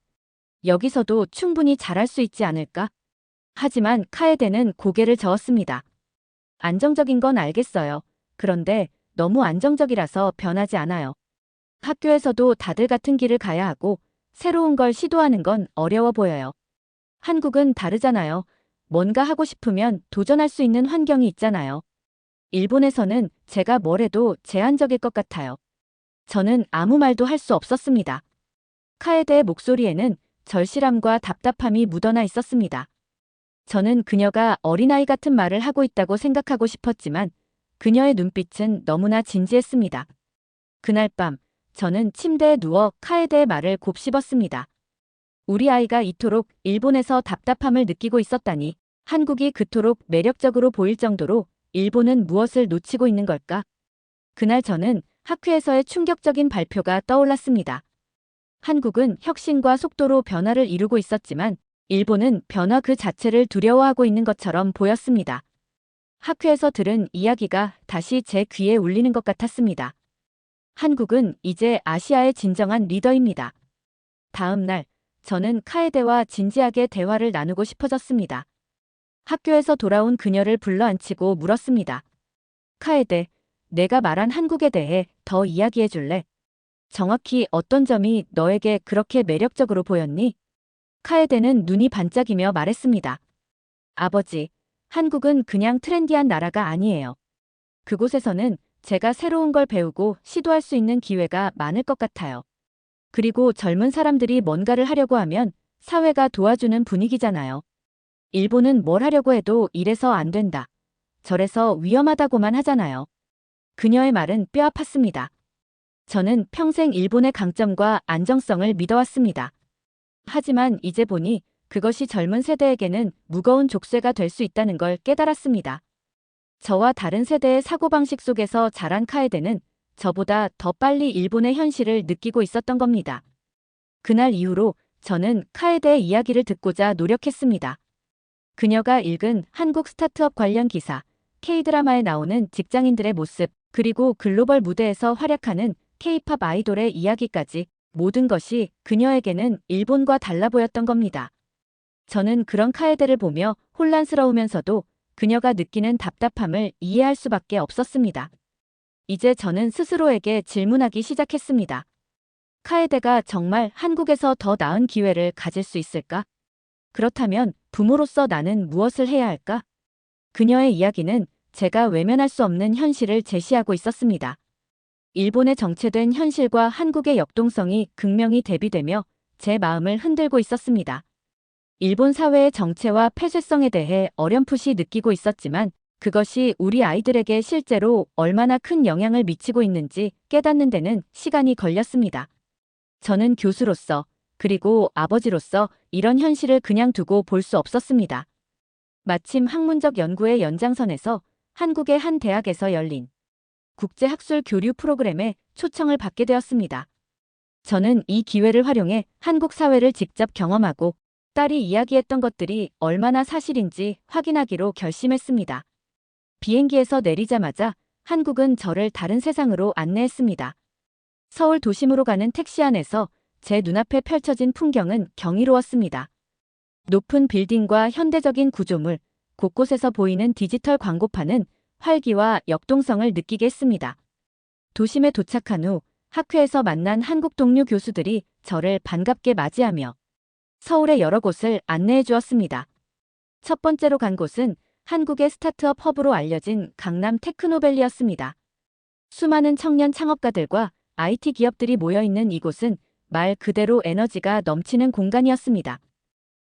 여기서도 충분히 잘할 수 있지 않을까? 하지만 카에데는 고개를 저었습니다. 안정적인 건 알겠어요. 그런데 너무 안정적이라서 변하지 않아요. 학교에서도 다들 같은 길을 가야 하고 새로운 걸 시도하는 건 어려워 보여요. 한국은 다르잖아요. 뭔가 하고 싶으면 도전할 수 있는 환경이 있잖아요. 일본에서는 제가 뭘 해도 제한적일 것 같아요. 저는 아무 말도 할 수 없었습니다. 카에데의 목소리에는 절실함과 답답함이 묻어나 있었습니다. 저는 그녀가 어린아이 같은 말을 하고 있다고 생각하고 싶었지만 그녀의 눈빛은 너무나 진지했습니다. 그날 밤 저는 침대에 누워 카에데의 말을 곱씹었습니다. 우리 아이가 이토록 일본에서 답답함을 느끼고 있었다니 한국이 그토록 매력적으로 보일 정도로 일본은 무엇을 놓치고 있는 걸까? 그날 저는 학회에서의 충격적인 발표가 떠올랐습니다. 한국은 혁신과 속도로 변화를 이루고 있었지만 일본은 변화 그 자체를 두려워하고 있는 것처럼 보였습니다. 학회에서 들은 이야기가 다시 제 귀에 울리는 것 같았습니다. 한국은 이제 아시아의 진정한 리더입니다. 다음 날, 저는 카에데와 진지하게 대화를 나누고 싶어졌습니다. 학교에서 돌아온 그녀를 불러앉히고 물었습니다. 카에데, 내가 말한 한국에 대해 더 이야기해 줄래? 정확히 어떤 점이 너에게 그렇게 매력적으로 보였니? 카에데는 눈이 반짝이며 말했습니다. 아버지, 한국은 그냥 트렌디한 나라가 아니에요. 그곳에서는 제가 새로운 걸 배우고 시도할 수 있는 기회가 많을 것 같아요. 그리고 젊은 사람들이 뭔가를 하려고 하면 사회가 도와주는 분위기잖아요. 일본은 뭘 하려고 해도 이래서 안 된다. 저래서 위험하다고만 하잖아요. 그녀의 말은 뼈 아팠습니다. 저는 평생 일본의 강점과 안정성을 믿어왔습니다. 하지만 이제 보니 그것이 젊은 세대에게는 무거운 족쇄가 될 수 있다는 걸 깨달았습니다. 저와 다른 세대의 사고방식 속에서 자란 카에데는 저보다 더 빨리 일본의 현실을 느끼고 있었던 겁니다. 그날 이후로 저는 카에데의 이야기를 듣고자 노력했습니다. 그녀가 읽은 한국 스타트업 관련 기사, K-드라마에 나오는 직장인들의 모습, 그리고 글로벌 무대에서 활약하는 K-팝 아이돌의 이야기까지 모든 것이 그녀에게는 일본과 달라 보였던 겁니다. 저는 그런 카에데를 보며 혼란스러우면서도 그녀가 느끼는 답답함을 이해할 수밖에 없었습니다. 이제 저는 스스로에게 질문하기 시작했습니다. 카에데가 정말 한국에서 더 나은 기회를 가질 수 있을까? 그렇다면 부모로서 나는 무엇을 해야 할까? 그녀의 이야기는 제가 외면할 수 없는 현실을 제시하고 있었습니다. 일본의 정체된 현실과 한국의 역동성이 극명히 대비되며 제 마음을 흔들고 있었습니다. 일본 사회의 정체와 폐쇄성에 대해 어렴풋이 느끼고 있었지만 그것이 우리 아이들에게 실제로 얼마나 큰 영향을 미치고 있는지 깨닫는 데는 시간이 걸렸습니다. 저는 교수로서 그리고 아버지로서 이런 현실을 그냥 두고 볼 수 없었습니다. 마침 학문적 연구의 연장선에서 한국의 한 대학에서 열린 국제학술 교류 프로그램에 초청을 받게 되었습니다. 저는 이 기회를 활용해 한국 사회를 직접 경험하고 딸이 이야기했던 것들이 얼마나 사실인지 확인하기로 결심했습니다. 비행기에서 내리자마자 한국은 저를 다른 세상으로 안내했습니다. 서울 도심으로 가는 택시 안에서 제 눈앞에 펼쳐진 풍경은 경이로웠습니다. 높은 빌딩과 현대적인 구조물, 곳곳에서 보이는 디지털 광고판은 활기와 역동성을 느끼게 했습니다. 도심에 도착한 후 학회에서 만난 한국 동료 교수들이 저를 반갑게 맞이하며 서울의 여러 곳을 안내해 주었습니다. 첫 번째로 간 곳은 한국의 스타트업 허브로 알려진 강남 테크노밸리였습니다. 수많은 청년 창업가들과 IT 기업들이 모여있는 이곳은 말 그대로 에너지가 넘치는 공간이었습니다.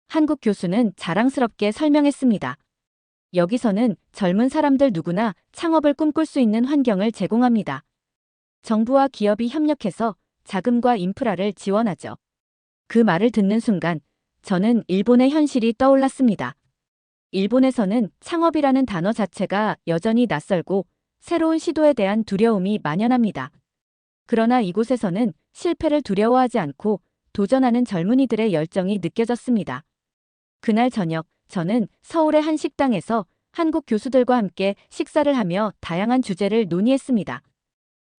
한국 교수는 자랑스럽게 설명했습니다. 여기서는 젊은 사람들 누구나 창업을 꿈꿀 수 있는 환경을 제공합니다. 정부와 기업이 협력해서 자금과 인프라를 지원하죠. 그 말을 듣는 순간 저는 일본의 현실이 떠올랐습니다. 일본에서는 창업이라는 단어 자체가 여전히 낯설고 새로운 시도에 대한 두려움이 만연합니다. 그러나 이곳에서는 실패를 두려워하지 않고 도전하는 젊은이들의 열정이 느껴졌습니다. 그날 저녁 저는 서울의 한 식당에서 한국 교수들과 함께 식사를 하며 다양한 주제를 논의했습니다.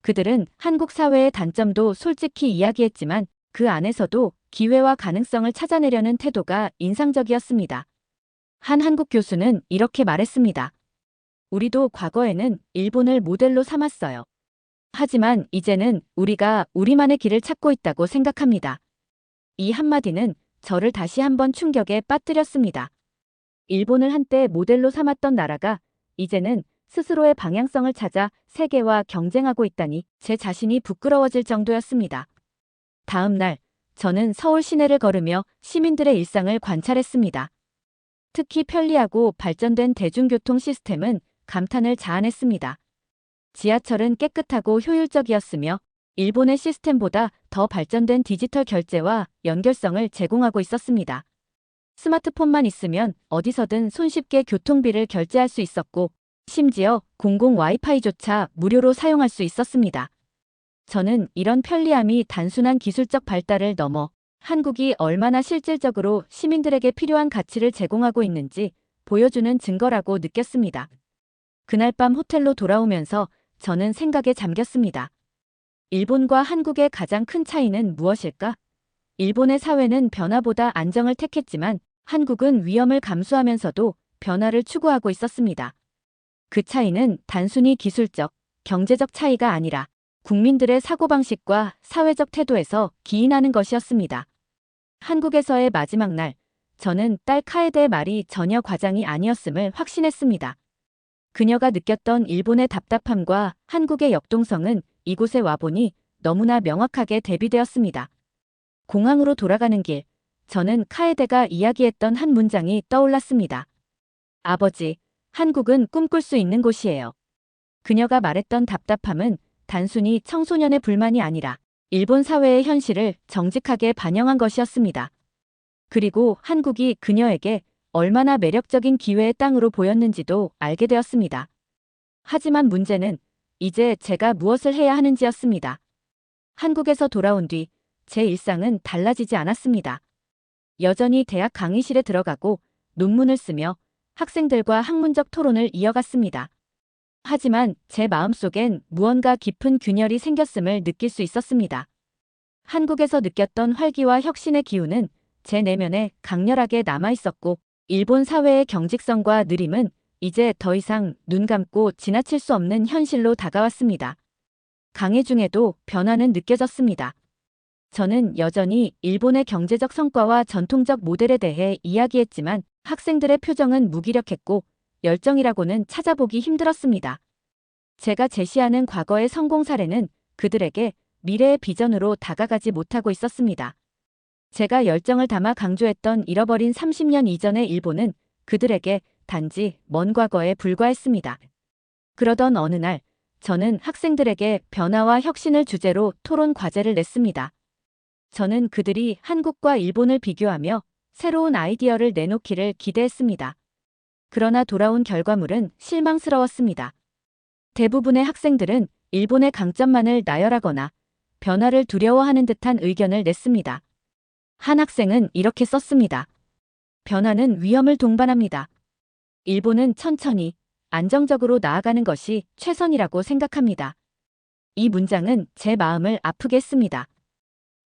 그들은 한국 사회의 단점도 솔직히 이야기했지만 그 안에서도 기회와 가능성을 찾아내려는 태도가 인상적이었습니다. 한 한국 교수는 이렇게 말했습니다. 우리도 과거에는 일본을 모델로 삼았어요. 하지만 이제는 우리가 우리만의 길을 찾고 있다고 생각합니다. 이 한마디는 저를 다시 한번 충격에 빠뜨렸습니다. 일본을 한때 모델로 삼았던 나라가 이제는 스스로의 방향성을 찾아 세계와 경쟁하고 있다니 제 자신이 부끄러워질 정도였습니다. 다음 날 저는 서울 시내를 걸으며 시민들의 일상을 관찰했습니다. 특히 편리하고 발전된 대중교통 시스템은 감탄을 자아냈습니다. 지하철은 깨끗하고 효율적이었으며 일본의 시스템보다 더 발전된 디지털 결제와 연결성을 제공하고 있었습니다. 스마트폰만 있으면 어디서든 손쉽게 교통비를 결제할 수 있었고 심지어 공공 와이파이조차 무료로 사용할 수 있었습니다. 저는 이런 편리함이 단순한 기술적 발달을 넘어 한국이 얼마나 실질적으로 시민들에게 필요한 가치를 제공하고 있는지 보여주는 증거라고 느꼈습니다. 그날 밤 호텔로 돌아오면서 저는 생각에 잠겼습니다. 일본과 한국의 가장 큰 차이는 무엇일까? 일본의 사회는 변화보다 안정을 택했지만 한국은 위험을 감수하면서도 변화를 추구하고 있었습니다. 그 차이는 단순히 기술적, 경제적 차이가 아니라 국민들의 사고방식과 사회적 태도에서 기인하는 것이었습니다. 한국에서의 마지막 날, 저는 딸 카에데의 말이 전혀 과장이 아니었음을 확신했습니다. 그녀가 느꼈던 일본의 답답함과 한국의 역동성은 이곳에 와보니 너무나 명확하게 대비되었습니다. 공항으로 돌아가는 길, 저는 카에데가 이야기했던 한 문장이 떠올랐습니다. 아버지, 한국은 꿈꿀 수 있는 곳이에요. 그녀가 말했던 답답함은 단순히 청소년의 불만이 아니라 일본 사회의 현실을 정직하게 반영한 것이었습니다. 그리고 한국이 그녀에게 얼마나 매력적인 기회의 땅으로 보였는지도 알게 되었습니다. 하지만 문제는 이제 제가 무엇을 해야 하는지였습니다. 한국에서 돌아온 뒤 제 일상은 달라지지 않았습니다. 여전히 대학 강의실에 들어가고 논문을 쓰며 학생들과 학문적 토론을 이어갔습니다. 하지만 제 마음속엔 무언가 깊은 균열이 생겼음을 느낄 수 있었습니다. 한국에서 느꼈던 활기와 혁신의 기운은 제 내면에 강렬하게 남아있었고 일본 사회의 경직성과 느림은 이제 더 이상 눈 감고 지나칠 수 없는 현실로 다가왔습니다. 강의 중에도 변화는 느껴졌습니다. 저는 여전히 일본의 경제적 성과와 전통적 모델에 대해 이야기했지만 학생들의 표정은 무기력했고 열정이라고는 찾아보기 힘들었습니다. 제가 제시하는 과거의 성공 사례는 그들에게 미래의 비전으로 다가가지 못하고 있었습니다. 제가 열정을 담아 강조했던 잃어버린 30년 이전의 일본은 그들에게 단지 먼 과거에 불과했습니다. 그러던 어느 날, 저는 학생들에게 변화와 혁신을 주제로 토론 과제를 냈습니다. 저는 그들이 한국과 일본을 비교하며 새로운 아이디어를 내놓기를 기대했습니다. 그러나 돌아온 결과물은 실망스러웠습니다. 대부분의 학생들은 일본의 강점만을 나열하거나 변화를 두려워하는 듯한 의견을 냈습니다. 한 학생은 이렇게 썼습니다. 변화는 위험을 동반합니다. 일본은 천천히, 안정적으로 나아가는 것이 최선이라고 생각합니다. 이 문장은 제 마음을 아프게 했습니다.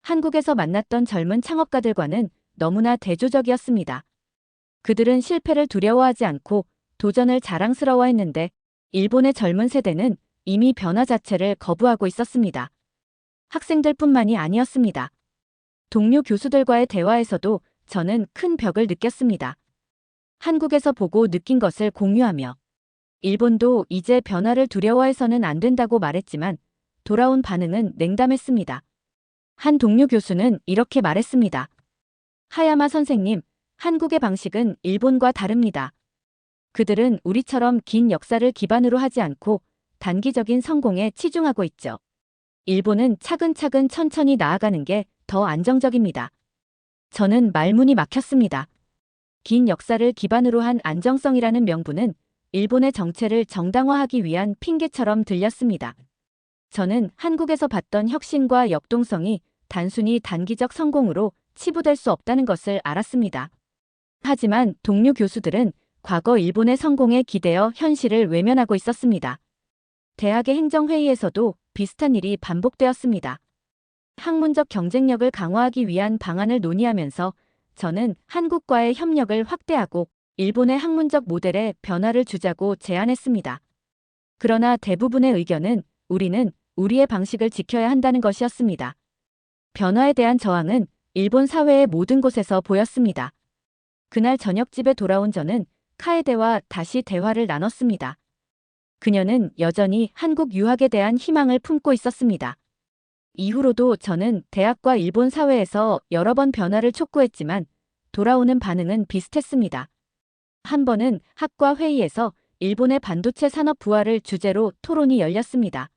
한국에서 만났던 젊은 창업가들과는 너무나 대조적이었습니다. 그들은 실패를 두려워하지 않고 도전을 자랑스러워했는데 일본의 젊은 세대는 이미 변화 자체를 거부하고 있었습니다. 학생들뿐만이 아니었습니다. 동료 교수들과의 대화에서도 저는 큰 벽을 느꼈습니다. 한국에서 보고 느낀 것을 공유하며 일본도 이제 변화를 두려워해서는 안 된다고 말했지만 돌아온 반응은 냉담했습니다. 한 동료 교수는 이렇게 말했습니다. 하야마 선생님, 한국의 방식은 일본과 다릅니다. 그들은 우리처럼 긴 역사를 기반으로 하지 않고 단기적인 성공에 치중하고 있죠. 일본은 차근차근 천천히 나아가는 게 더 안정적입니다. 저는 말문이 막혔습니다. 긴 역사를 기반으로 한 안정성이라는 명분은 일본의 정체를 정당화하기 위한 핑계처럼 들렸습니다. 저는 한국에서 봤던 혁신과 역동성이 단순히 단기적 성공으로 치부될 수 없다는 것을 알았습니다. 하지만 동료 교수들은 과거 일본의 성공에 기대어 현실을 외면하고 있었습니다. 대학의 행정회의에서도 비슷한 일이 반복되었습니다. 학문적 경쟁력을 강화하기 위한 방안을 논의하면서 저는 한국과의 협력을 확대하고 일본의 학문적 모델에 변화를 주자고 제안했습니다. 그러나 대부분의 의견은 우리는 우리의 방식을 지켜야 한다는 것이었습니다. 변화에 대한 저항은 일본 사회의 모든 곳에서 보였습니다. 그날 저녁 집에 돌아온 저는 카에데와 다시 대화를 나눴습니다. 그녀는 여전히 한국 유학에 대한 희망을 품고 있었습니다. 이후로도 저는 대학과 일본 사회에서 여러 번 변화를 촉구했지만 돌아오는 반응은 비슷했습니다. 한 번은 학과 회의에서 일본의 반도체 산업 부활을 주제로 토론이 열렸습니다.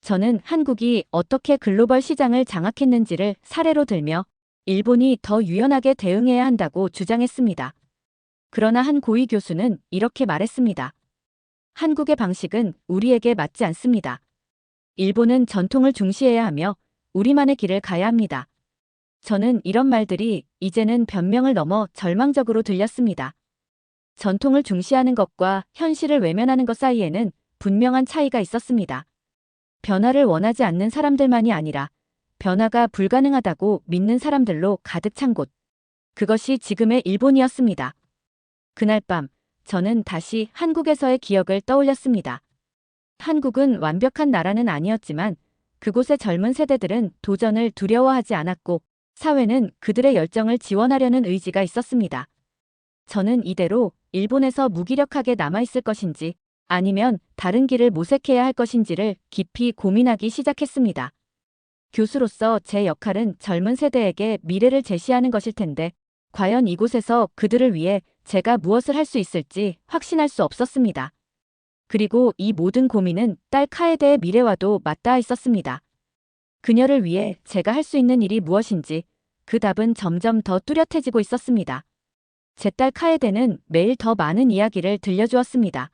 저는 한국이 어떻게 글로벌 시장을 장악했는지를 사례로 들며 일본이 더 유연하게 대응해야 한다고 주장했습니다. 그러나 한 고위 교수는 이렇게 말했습니다. 한국의 방식은 우리에게 맞지 않습니다. 일본은 전통을 중시해야 하며 우리만의 길을 가야 합니다. 저는 이런 말들이 이제는 변명을 넘어 절망적으로 들렸습니다. 전통을 중시하는 것과 현실을 외면하는 것 사이에는 분명한 차이가 있었습니다. 변화를 원하지 않는 사람들만이 아니라 변화가 불가능하다고 믿는 사람들로 가득 찬 곳. 그것이 지금의 일본이었습니다. 그날 밤 저는 다시 한국에서의 기억을 떠올렸습니다. 한국은 완벽한 나라는 아니었지만 그곳의 젊은 세대들은 도전을 두려워하지 않았고 사회는 그들의 열정을 지원하려는 의지가 있었습니다. 저는 이대로 일본에서 무기력하게 남아있을 것인지 아니면 다른 길을 모색해야 할 것인지를 깊이 고민하기 시작했습니다. 교수로서 제 역할은 젊은 세대에게 미래를 제시하는 것일 텐데 과연 이곳에서 그들을 위해 제가 무엇을 할 수 있을지 확신할 수 없었습니다. 그리고 이 모든 고민은 딸 카에데의 미래와도 맞닿아 있었습니다. 그녀를 위해 제가 할 수 있는 일이 무엇인지 그 답은 점점 더 뚜렷해지고 있었습니다. 제 딸 카에데는 매일 더 많은 이야기를 들려주었습니다.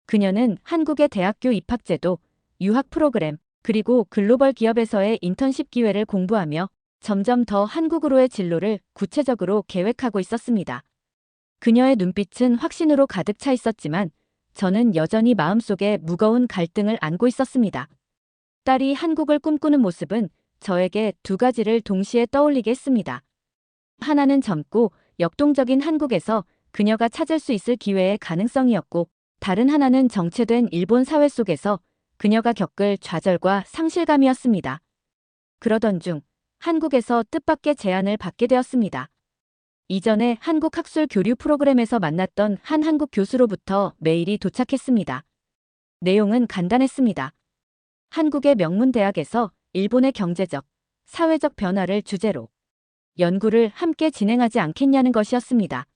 그녀는 한국의 대학교 입학제도, 유학 프로그램, 그리고 글로벌 기업에서의 인턴십 기회를 공부하며 점점 더 한국으로의 진로를 구체적으로 계획하고 있었습니다. 그녀의 눈빛은 확신으로 가득 차 있었지만 저는 여전히 마음속에 무거운 갈등을 안고 있었습니다. 딸이 한국을 꿈꾸는 모습은 저에게 두 가지를 동시에 떠올리게 했습니다. 하나는 젊고 역동적인 한국에서 그녀가 찾을 수 있을 기회의 가능성이었고 다른 하나는 정체된 일본 사회 속에서 그녀가 겪을 좌절과 상실감이었습니다. 그러던 중 한국에서 뜻밖의 제안을 받게 되었습니다. 이전에 한국 학술 교류 프로그램에서 만났던 한 한국 교수로부터 메일이 도착했습니다. 내용은 간단했습니다. 한국의 명문 대학에서 일본의 경제적, 사회적 변화를 주제로 연구를 함께 진행하지 않겠냐는 것이었습니다.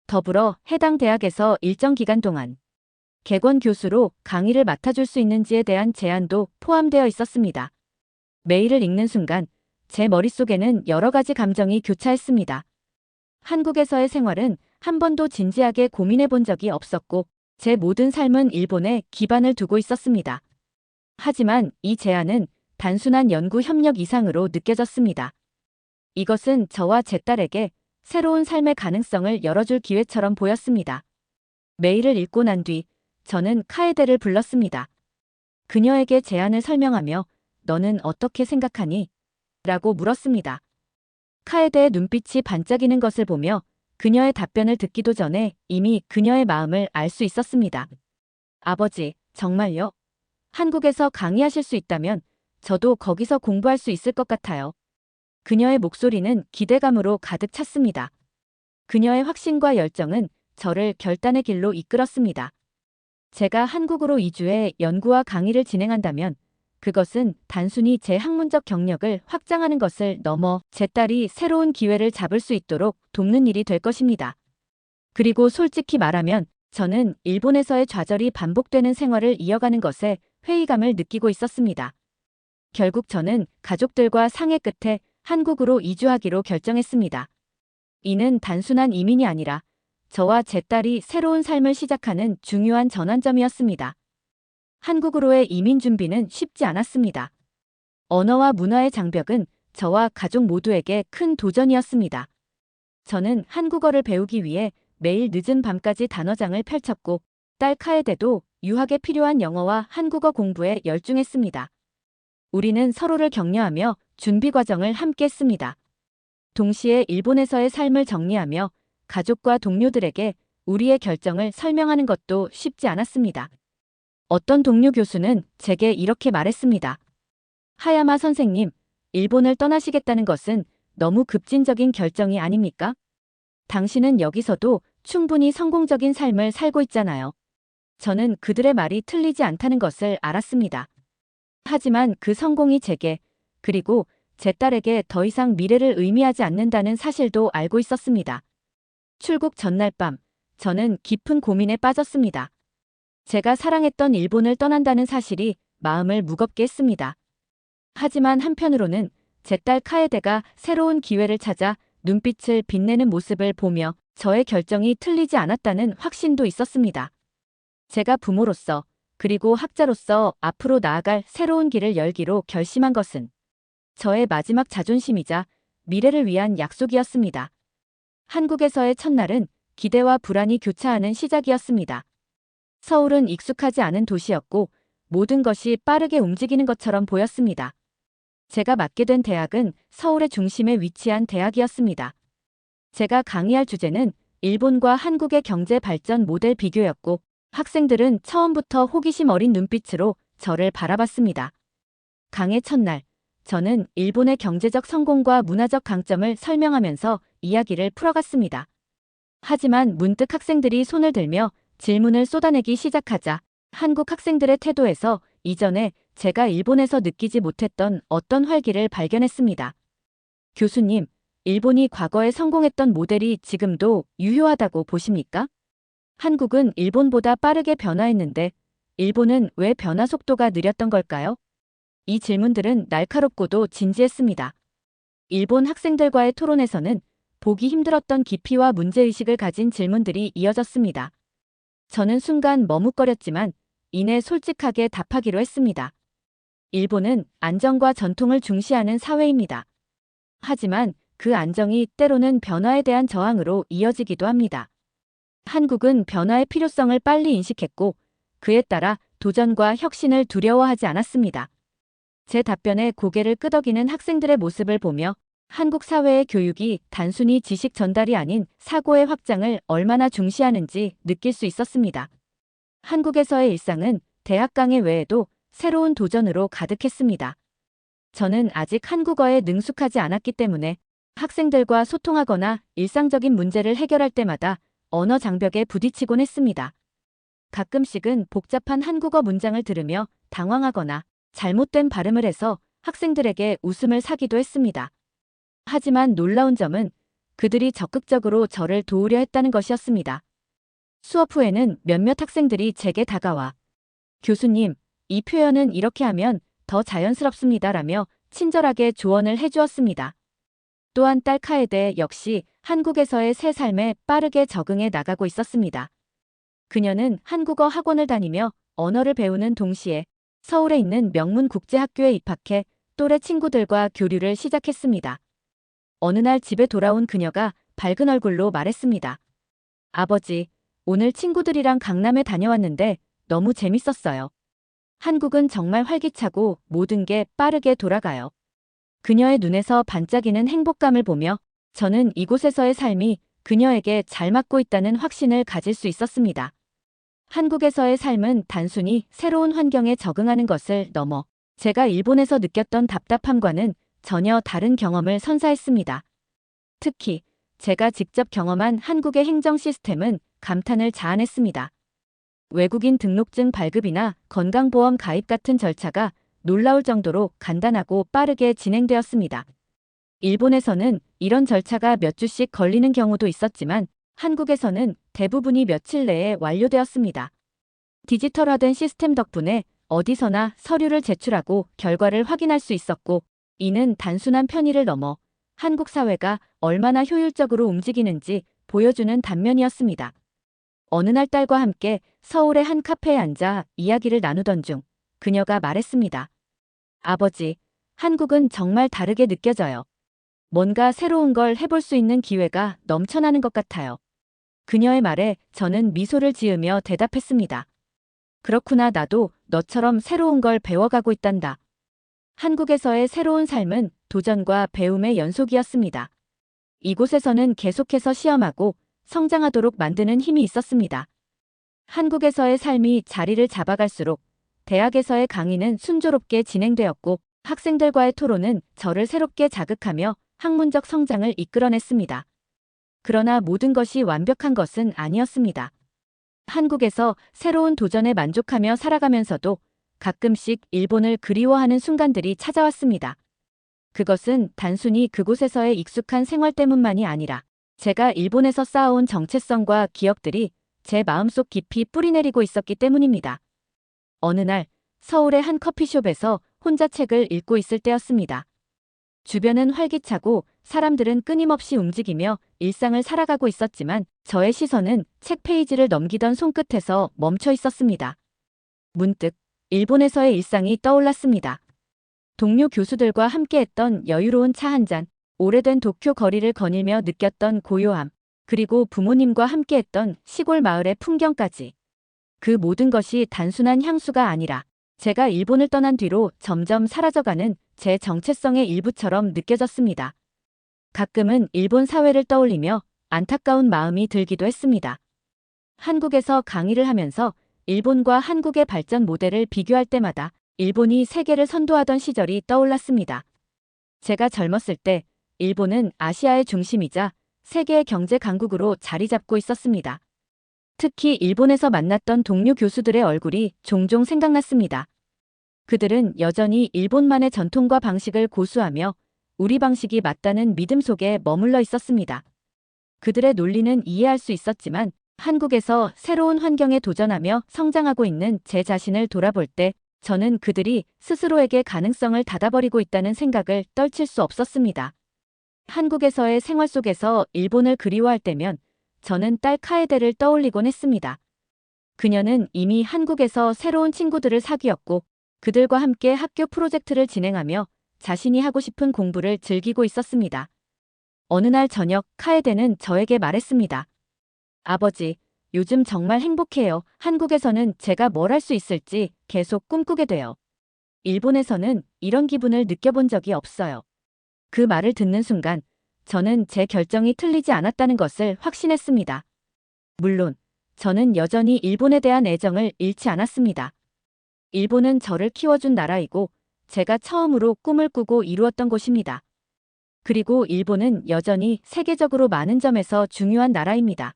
더불어 해당 대학에서 일정 기간 동안 객원 교수로 강의를 맡아줄 수 있는지에 대한 제안도 포함되어 있었습니다. 메일을 읽는 순간 제 머릿속에는 여러 가지 감정이 교차했습니다. 한국에서의 생활은 한 번도 진지하게 고민해 본 적이 없었고 제 모든 삶은 일본에 기반을 두고 있었습니다. 하지만 이 제안은 단순한 연구 협력 이상으로 느껴졌습니다. 이것은 저와 제 딸에게 새로운 삶의 가능성을 열어줄 기회처럼 보였습니다. 메일을 읽고 난 뒤 저는 카에데를 불렀습니다. 그녀에게 제안을 설명하며 너는 어떻게 생각하니? 라고 물었습니다. 카에데의 눈빛이 반짝이는 것을 보며 그녀의 답변을 듣기도 전에 이미 그녀의 마음을 알 수 있었습니다. 아버지, 정말요? 한국에서 강의하실 수 있다면 저도 거기서 공부할 수 있을 것 같아요. 그녀의 목소리는 기대감으로 가득 찼습니다. 그녀의 확신과 열정은 저를 결단의 길로 이끌었습니다. 제가 한국으로 이주해 연구와 강의를 진행한다면 그것은 단순히 제 학문적 경력을 확장하는 것을 넘어 제 딸이 새로운 기회를 잡을 수 있도록 돕는 일이 될 것입니다. 그리고 솔직히 말하면 저는 일본에서의 좌절이 반복되는 생활을 이어가는 것에 회의감을 느끼고 있었습니다. 결국 저는 가족들과 상의 끝에 한국으로 이주하기로 결정했습니다. 이는 단순한 이민이 아니라 저와 제 딸이 새로운 삶을 시작하는 중요한 전환점이었습니다. 한국으로의 이민 준비는 쉽지 않았습니다. 언어와 문화의 장벽은 저와 가족 모두에게 큰 도전이었습니다. 저는 한국어를 배우기 위해 매일 늦은 밤까지 단어장을 펼쳤고 딸 카에데도 유학에 필요한 영어와 한국어 공부에 열중했습니다. 우리는 서로를 격려하며 준비 과정을 함께 했습니다. 동시에 일본에서의 삶을 정리하며 가족과 동료들에게 우리의 결정을 설명하는 것도 쉽지 않았습니다. 어떤 동료 교수는 제게 이렇게 말했습니다. 하야마 선생님, 일본을 떠나시겠다는 것은 너무 급진적인 결정이 아닙니까? 당신은 여기서도 충분히 성공적인 삶을 살고 있잖아요. 저는 그들의 말이 틀리지 않다는 것을 알았습니다. 하지만 그 성공이 제게, 그리고 제 딸에게 더 이상 미래를 의미하지 않는다는 사실도 알고 있었습니다. 출국 전날 밤, 저는 깊은 고민에 빠졌습니다. 제가 사랑했던 일본을 떠난다는 사실이 마음을 무겁게 했습니다. 하지만 한편으로는 제 딸 카에데가 새로운 기회를 찾아 눈빛을 빛내는 모습을 보며 저의 결정이 틀리지 않았다는 확신도 있었습니다. 제가 부모로서 그리고 학자로서 앞으로 나아갈 새로운 길을 열기로 결심한 것은 저의 마지막 자존심이자 미래를 위한 약속이었습니다. 한국에서의 첫날은 기대와 불안이 교차하는 시작이었습니다. 서울은 익숙하지 않은 도시였고 모든 것이 빠르게 움직이는 것처럼 보였습니다. 제가 맡게 된 대학은 서울의 중심에 위치한 대학이었습니다. 제가 강의할 주제는 일본과 한국의 경제 발전 모델 비교였고 학생들은 처음부터 호기심 어린 눈빛으로 저를 바라봤습니다. 강의 첫날, 저는 일본의 경제적 성공과 문화적 강점을 설명하면서 이야기를 풀어갔습니다. 하지만 문득 학생들이 손을 들며 질문을 쏟아내기 시작하자 한국 학생들의 태도에서 이전에 제가 일본에서 느끼지 못했던 어떤 활기를 발견했습니다. 교수님, 일본이 과거에 성공했던 모델이 지금도 유효하다고 보십니까? 한국은 일본보다 빠르게 변화했는데 일본은 왜 변화 속도가 느렸던 걸까요? 이 질문들은 날카롭고도 진지했습니다. 일본 학생들과의 토론에서는 보기 힘들었던 깊이와 문제의식을 가진 질문들이 이어졌습니다. 저는 순간 머뭇거렸지만 이내 솔직하게 답하기로 했습니다. 일본은 안정과 전통을 중시하는 사회입니다. 하지만 그 안정이 때로는 변화에 대한 저항으로 이어지기도 합니다. 한국은 변화의 필요성을 빨리 인식했고 그에 따라 도전과 혁신을 두려워하지 않았습니다. 제 답변에 고개를 끄덕이는 학생들의 모습을 보며 한국 사회의 교육이 단순히 지식 전달이 아닌 사고의 확장을 얼마나 중시하는지 느낄 수 있었습니다. 한국에서의 일상은 대학 강의 외에도 새로운 도전으로 가득했습니다. 저는 아직 한국어에 능숙하지 않았기 때문에 학생들과 소통하거나 일상적인 문제를 해결할 때마다 언어 장벽에 부딪히곤 했습니다. 가끔씩은 복잡한 한국어 문장을 들으며 당황하거나 잘못된 발음을 해서 학생들에게 웃음을 사기도 했습니다. 하지만 놀라운 점은 그들이 적극적으로 저를 도우려 했다는 것이었습니다. 수업 후에는 몇몇 학생들이 제게 다가와 교수님, 이 표현은 이렇게 하면 더 자연스럽습니다라며 친절하게 조언을 해주었습니다. 또한 딸 카에데 역시 한국에서의 새 삶에 빠르게 적응해 나가고 있었습니다. 그녀는 한국어 학원을 다니며 언어를 배우는 동시에 서울에 있는 명문 국제학교에 입학해 또래 친구들과 교류를 시작했습니다. 어느 날 집에 돌아온 그녀가 밝은 얼굴로 말했습니다. 아버지, 오늘 친구들이랑 강남에 다녀왔는데 너무 재밌었어요. 한국은 정말 활기차고 모든 게 빠르게 돌아가요. 그녀의 눈에서 반짝이는 행복감을 보며 저는 이곳에서의 삶이 그녀에게 잘 맞고 있다는 확신을 가질 수 있었습니다. 한국에서의 삶은 단순히 새로운 환경에 적응하는 것을 넘어 제가 일본에서 느꼈던 답답함과는 전혀 다른 경험을 선사했습니다. 특히 제가 직접 경험한 한국의 행정 시스템은 감탄을 자아냈습니다. 외국인 등록증 발급이나 건강보험 가입 같은 절차가 놀라울 정도로 간단하고 빠르게 진행되었습니다. 일본에서는 이런 절차가 몇 주씩 걸리는 경우도 있었지만 한국에서는 대부분이 며칠 내에 완료되었습니다. 디지털화된 시스템 덕분에 어디서나 서류를 제출하고 결과를 확인할 수 있었고, 이는 단순한 편의를 넘어 한국 사회가 얼마나 효율적으로 움직이는지 보여주는 단면이었습니다. 어느 날 딸과 함께 서울의 한 카페에 앉아 이야기를 나누던 중 그녀가 말했습니다. 아버지, 한국은 정말 다르게 느껴져요. 뭔가 새로운 걸 해볼 수 있는 기회가 넘쳐나는 것 같아요. 그녀의 말에 저는 미소를 지으며 대답했습니다. 그렇구나, 나도 너처럼 새로운 걸 배워가고 있단다. 한국에서의 새로운 삶은 도전과 배움의 연속이었습니다. 이곳에서는 계속해서 시험하고 성장하도록 만드는 힘이 있었습니다. 한국에서의 삶이 자리를 잡아갈수록 대학에서의 강의는 순조롭게 진행되었고 학생들과의 토론은 저를 새롭게 자극하며 학문적 성장을 이끌어냈습니다. 그러나 모든 것이 완벽한 것은 아니었습니다. 한국에서 새로운 도전에 만족하며 살아가면서도 가끔씩 일본을 그리워하는 순간들이 찾아왔습니다. 그것은 단순히 그곳에서의 익숙한 생활 때문만이 아니라 제가 일본에서 쌓아온 정체성과 기억들이 제 마음속 깊이 뿌리내리고 있었기 때문입니다. 어느 날 서울의 한 커피숍에서 혼자 책을 읽고 있을 때였습니다. 주변은 활기차고 사람들은 끊임없이 움직이며 일상을 살아가고 있었지만 저의 시선은 책 페이지를 넘기던 손끝에서 멈춰 있었습니다. 문득 일본에서의 일상이 떠올랐습니다. 동료 교수들과 함께했던 여유로운 차 한 잔, 오래된 도쿄 거리를 거닐며 느꼈던 고요함, 그리고 부모님과 함께했던 시골 마을의 풍경까지. 그 모든 것이 단순한 향수가 아니라 제가 일본을 떠난 뒤로 점점 사라져가는 제 정체성의 일부처럼 느껴졌습니다. 가끔은 일본 사회를 떠올리며 안타까운 마음이 들기도 했습니다. 한국에서 강의를 하면서 일본과 한국의 발전 모델을 비교할 때마다 일본이 세계를 선도하던 시절이 떠올랐습니다. 제가 젊었을 때 일본은 아시아의 중심이자 세계의 경제 강국으로 자리 잡고 있었습니다. 특히 일본에서 만났던 동료 교수들의 얼굴이 종종 생각났습니다. 그들은 여전히 일본만의 전통과 방식을 고수하며 우리 방식이 맞다는 믿음 속에 머물러 있었습니다. 그들의 논리는 이해할 수 있었지만 한국에서 새로운 환경에 도전하며 성장하고 있는 제 자신을 돌아볼 때 저는 그들이 스스로에게 가능성을 닫아버리고 있다는 생각을 떨칠 수 없었습니다. 한국에서의 생활 속에서 일본을 그리워할 때면 저는 딸 카에데를 떠올리곤 했습니다. 그녀는 이미 한국에서 새로운 친구들을 사귀었고 그들과 함께 학교 프로젝트를 진행하며 자신이 하고 싶은 공부를 즐기고 있었습니다. 어느 날 저녁 카에데는 저에게 말했습니다. 아버지, 요즘 정말 행복해요. 한국에서는 제가 뭘 할 수 있을지 계속 꿈꾸게 돼요. 일본에서는 이런 기분을 느껴본 적이 없어요. 그 말을 듣는 순간 저는 제 결정이 틀리지 않았다는 것을 확신했습니다. 물론 저는 여전히 일본에 대한 애정을 잃지 않았습니다. 일본은 저를 키워준 나라이고 제가 처음으로 꿈을 꾸고 이루었던 곳입니다. 그리고 일본은 여전히 세계적으로 많은 점에서 중요한 나라입니다.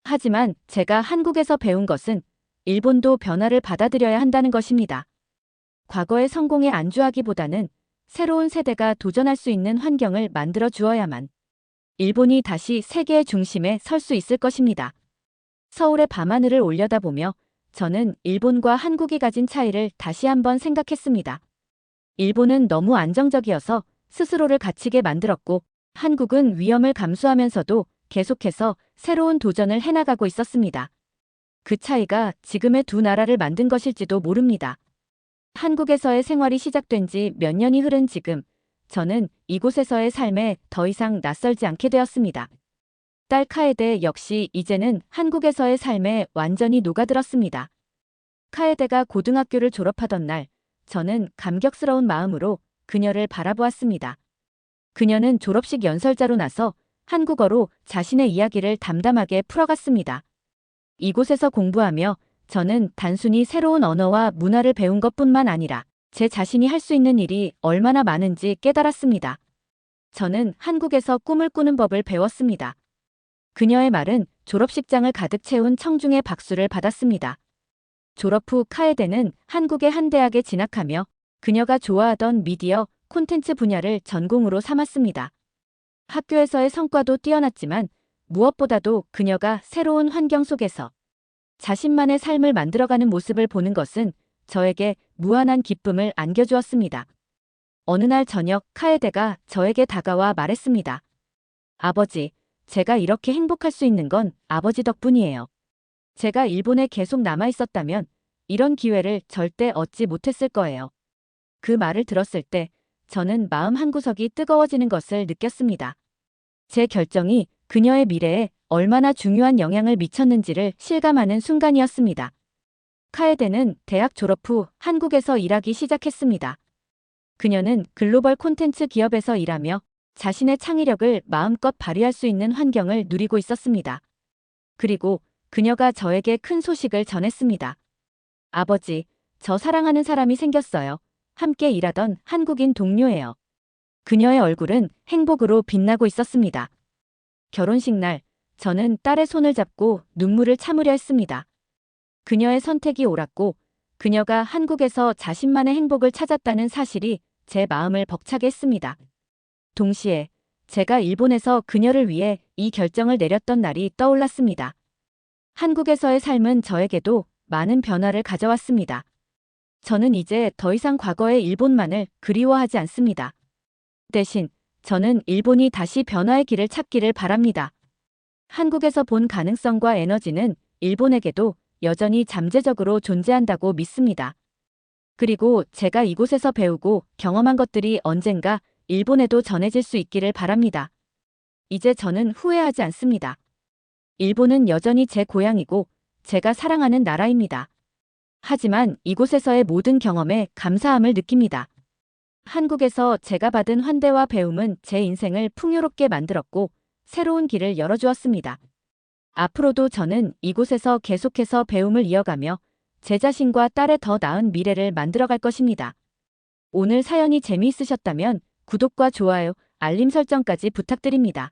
하지만 제가 한국에서 배운 것은 일본도 변화를 받아들여야 한다는 것입니다. 과거의 성공에 안주하기보다는 새로운 세대가 도전할 수 있는 환경을 만들어 주어야만 일본이 다시 세계의 중심에 설 수 있을 것입니다. 서울의 밤하늘을 올려다보며 저는 일본과 한국이 가진 차이를 다시 한번 생각했습니다. 일본은 너무 안정적이어서 스스로를 갇히게 만들었고 한국은 위험을 감수하면서도 계속해서 새로운 도전을 해나가고 있었습니다. 그 차이가 지금의 두 나라를 만든 것일지도 모릅니다. 한국에서의 생활이 시작된 지 몇 년이 흐른 지금, 저는 이곳에서의 삶에 더 이상 낯설지 않게 되었습니다. 딸 카에데 역시 이제는 한국에서의 삶에 완전히 녹아들었습니다. 카에데가 고등학교를 졸업하던 날, 저는 감격스러운 마음으로 그녀를 바라보았습니다. 그녀는 졸업식 연설자로 나서 한국어로 자신의 이야기를 담담하게 풀어갔습니다. 이곳에서 공부하며 저는 단순히 새로운 언어와 문화를 배운 것뿐만 아니라 제 자신이 할 수 있는 일이 얼마나 많은지 깨달았습니다. 저는 한국에서 꿈을 꾸는 법을 배웠습니다. 그녀의 말은 졸업식장을 가득 채운 청중의 박수를 받았습니다. 졸업 후 카에데는 한국의 한 대학에 진학하며 그녀가 좋아하던 미디어, 콘텐츠 분야를 전공으로 삼았습니다. 학교에서의 성과도 뛰어났지만 무엇보다도 그녀가 새로운 환경 속에서 자신만의 삶을 만들어가는 모습을 보는 것은 저에게 무한한 기쁨을 안겨주었습니다. 어느 날 저녁 카에데가 저에게 다가와 말했습니다. 아버지, 제가 이렇게 행복할 수 있는 건 아버지 덕분이에요. 제가 일본에 계속 남아 있었다면 이런 기회를 절대 얻지 못했을 거예요. 그 말을 들었을 때 저는 마음 한구석이 뜨거워지는 것을 느꼈습니다. 제 결정이 그녀의 미래에 얼마나 중요한 영향을 미쳤는지를 실감하는 순간이었습니다. 카에데는 대학 졸업 후 한국에서 일하기 시작했습니다. 그녀는 글로벌 콘텐츠 기업에서 일하며 자신의 창의력을 마음껏 발휘할 수 있는 환경을 누리고 있었습니다. 그리고 그녀가 저에게 큰 소식을 전했습니다. 아버지, 저 사랑하는 사람이 생겼어요. 함께 일하던 한국인 동료예요. 그녀의 얼굴은 행복으로 빛나고 있었습니다. 결혼식 날, 저는 딸의 손을 잡고 눈물을 참으려 했습니다. 그녀의 선택이 옳았고, 그녀가 한국에서 자신만의 행복을 찾았다는 사실이 제 마음을 벅차게 했습니다. 동시에 제가 일본에서 그녀를 위해 이 결정을 내렸던 날이 떠올랐습니다. 한국에서의 삶은 저에게도 많은 변화를 가져왔습니다. 저는 이제 더 이상 과거의 일본만을 그리워하지 않습니다. 대신 저는 일본이 다시 변화의 길을 찾기를 바랍니다. 한국에서 본 가능성과 에너지는 일본에게도 여전히 잠재적으로 존재한다고 믿습니다. 그리고 제가 이곳에서 배우고 경험한 것들이 언젠가 일본에도 전해질 수 있기를 바랍니다. 이제 저는 후회하지 않습니다. 일본은 여전히 제 고향이고 제가 사랑하는 나라입니다. 하지만 이곳에서의 모든 경험에 감사함을 느낍니다. 한국에서 제가 받은 환대와 배움은 제 인생을 풍요롭게 만들었고 새로운 길을 열어주었습니다. 앞으로도 저는 이곳에서 계속해서 배움을 이어가며 제 자신과 딸의 더 나은 미래를 만들어갈 것입니다. 오늘 사연이 재미있으셨다면 구독과 좋아요, 알림 설정까지 부탁드립니다.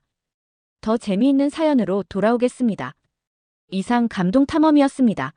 더 재미있는 사연으로 돌아오겠습니다. 이상 감동탐험이었습니다.